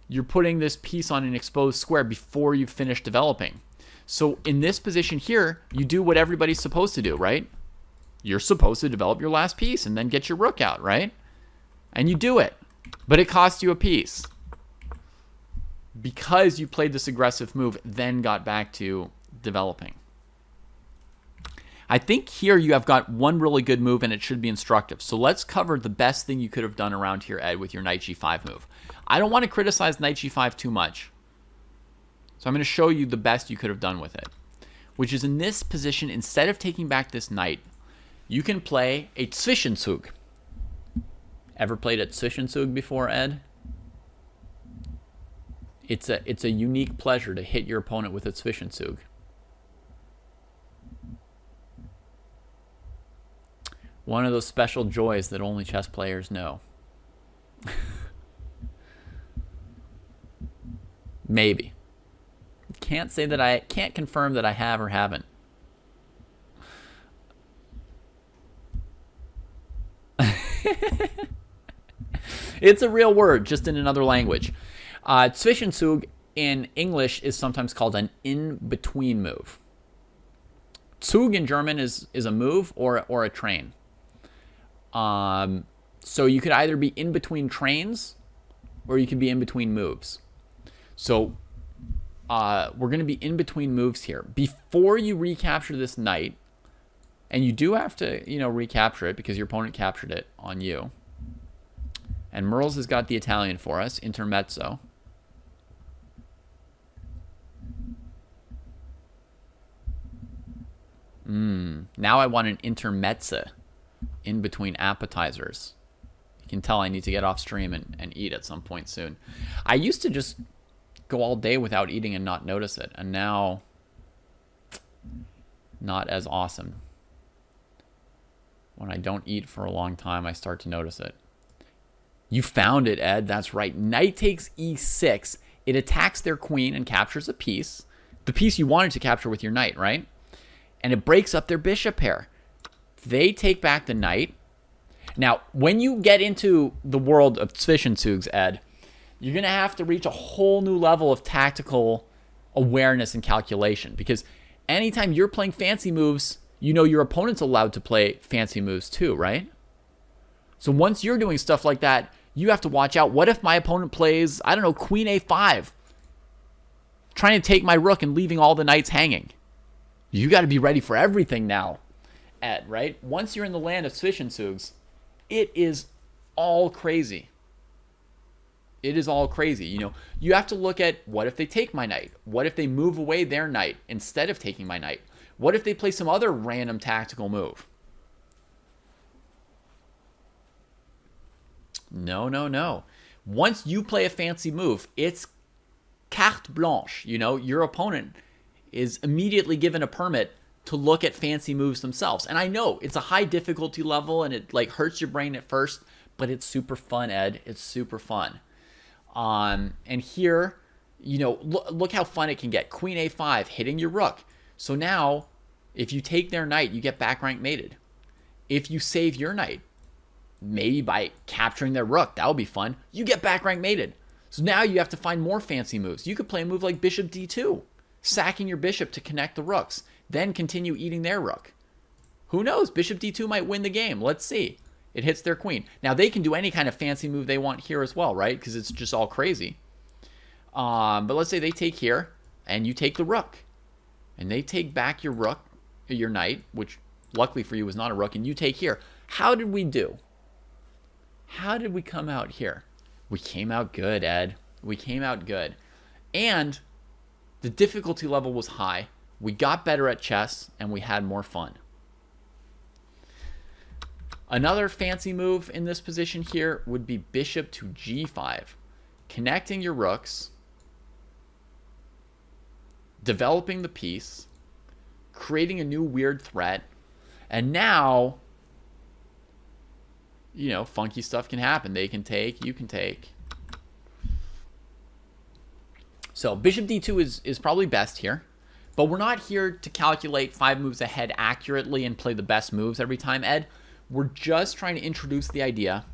[SPEAKER 1] you're putting this piece on an exposed square before you finish developing. So in this position here, you do what everybody's supposed to do, right? You're supposed to develop your last piece and then get your rook out, right? And you do it. But it costs you a piece. Because you played this aggressive move, then got back to developing. I think here you have got one really good move, and it should be instructive. So let's cover the best thing you could have done around here, Ed, with your knight g5 move. I don't want to criticize knight g5 too much. So I'm going to show you the best you could have done with it, which is in this position, instead of taking back this knight, you can play a Zwischenzug. Ever played a Zwischenzug before, Ed? It's a unique pleasure to hit your opponent with a Zwischenzug. One of those special joys that only chess players know. Maybe. Can't say that I can't confirm that I have or haven't. It's a real word, just in another language. Zwischenzug in English is sometimes called an in-between move. Zug in German is a move or a train. So you could either be in between trains or you could be in between moves. So we're going to be in between moves here. Before you recapture this knight, and you do have to, you know, recapture it because your opponent captured it on you. And Merles has got the Italian for us, intermezzo. Now I want an intermezzo in between appetizers. You can tell I need to get off stream and eat at some point soon. I used to just go all day without eating and not notice it, and now not as awesome. When I don't eat for a long time, I start to notice it. You found it, Ed. That's right. Knight takes e6. It attacks their queen and captures a piece. The piece you wanted to capture with your knight, right? And it breaks up their bishop pair. They take back the knight. Now, when you get into the world of Zwischenzugs, Ed, you're going to have to reach a whole new level of tactical awareness and calculation. Because anytime you're playing fancy moves, you know your opponent's allowed to play fancy moves too, right? So once you're doing stuff like that, you have to watch out. What if my opponent plays, I don't know, queen a5? trying to take my rook and leaving all the knights hanging. You got to be ready for everything now, Ed, right? Once you're in the land of Zwischenzugs, it is all crazy. It is all crazy. You know, you have to look at, what if they take my knight? What if they move away their knight instead of taking my knight? What if they play some other random tactical move? No, no, no. Once you play a fancy move, it's carte blanche. You know, your opponent is immediately given a permit to look at fancy moves themselves. And I know it's a high difficulty level and it like hurts your brain at first, but it's super fun, Ed. It's super fun. And here, you know, look how fun it can get. Queen a5, hitting your rook. So now, if you take their knight, you get back rank mated. If you save your knight, maybe by capturing their rook, that would be fun, you get back rank mated. So now you have to find more fancy moves. You could play a move like bishop d2, sacking your bishop to connect the rooks, then continue eating their rook. Who knows? Bishop d2 might win the game. Let's see. It hits their queen. Now, they can do any kind of fancy move they want here as well, right? Because it's just all crazy. But let's say they take here, and you take the rook. And they take back your rook, your knight, which luckily for you was not a rook, and you take here. How did we do? How did we come out here? We came out good, Ed. We came out good. And the difficulty level was high. We got better at chess, and we had more fun. Another fancy move in this position here would be bishop to g5. Connecting your rooks, developing the piece, creating a new weird threat, and now, you know, funky stuff can happen. They can take, you can take. So bishop d2 is probably best here, but we're not here to calculate 5 moves ahead accurately and play the best moves every time, Ed. We're just trying to introduce the idea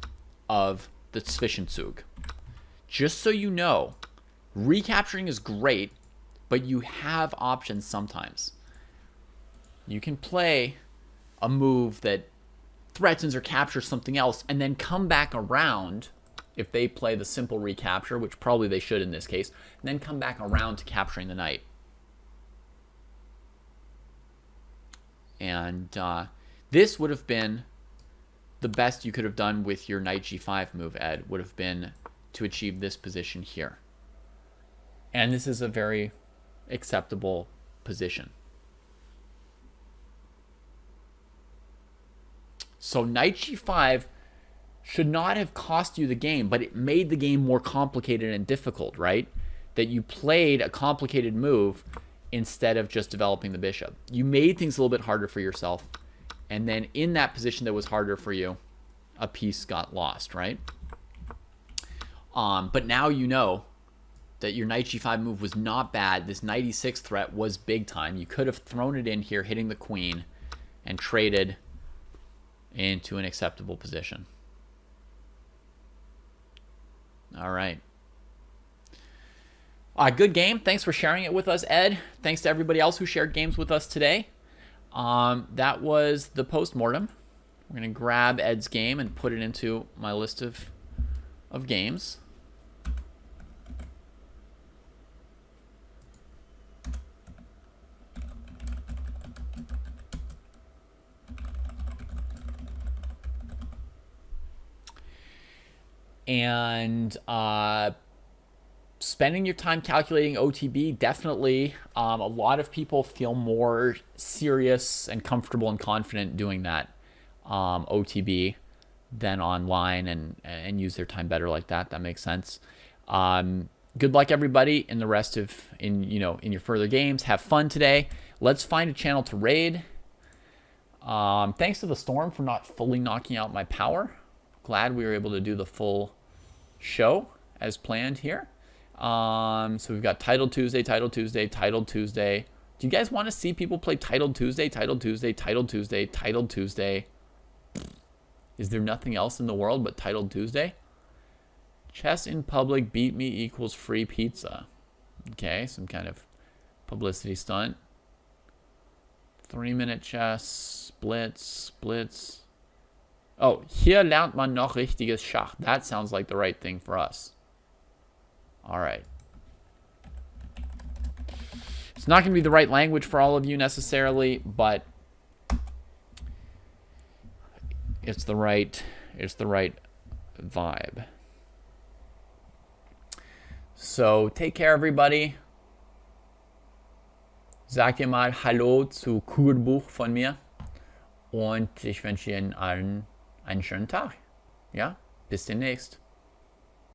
[SPEAKER 1] of the Zwischenzug. Just so you know, recapturing is great, but you have options sometimes. You can play a move that threatens or captures something else and then come back around if they play the simple recapture, which probably they should in this case, and then come back around to capturing the knight. And this would have been the best you could have done with your knight g5 move, Ed, would have been to achieve this position here. And this is a very acceptable position. So knight g5 should not have cost you the game, but it made the game more complicated and difficult, right? That you played a complicated move instead of just developing the bishop. You made things a little bit harder for yourself. And then in that position that was harder for you, a piece got lost, right? But now you know that your knight g5 move was not bad. This knight e6 threat was big time. You could have thrown it in here, hitting the queen, and traded into an acceptable position. All right. Good game. Thanks for sharing it with us, Ed. Thanks to everybody else who shared games with us today. That was the postmortem. We're going to grab Ed's game and put it into my list of games. And spending your time calculating OTB, definitely a lot of people feel more serious and comfortable and confident doing that OTB than online and use their time better like that. That makes sense. Good luck, everybody, in the rest of in your further games. Have fun today. Let's find a channel to raid. Thanks to the storm for not fully knocking out my power. Glad we were able to do the full show as planned here. So we've got Title Tuesday, Title Tuesday, Title Tuesday. Do you guys want to see people play Title Tuesday, Title Tuesday, Title Tuesday, Title Tuesday? Is there nothing else in the world but Title Tuesday? Chess in public, beat me equals free pizza. Okay, some kind of publicity stunt. 3-minute chess, splits. Oh, hier lernt man noch richtiges Schach. That sounds like the right thing for us. All right. It's not going to be the right language for all of you necessarily, but it's the right vibe. So take care, everybody. Sagt ihr mal Hallo zu Kugelbuch von mir. Und ich wünsche Ihnen allen einen schönen Tag. Ja, bis demnächst.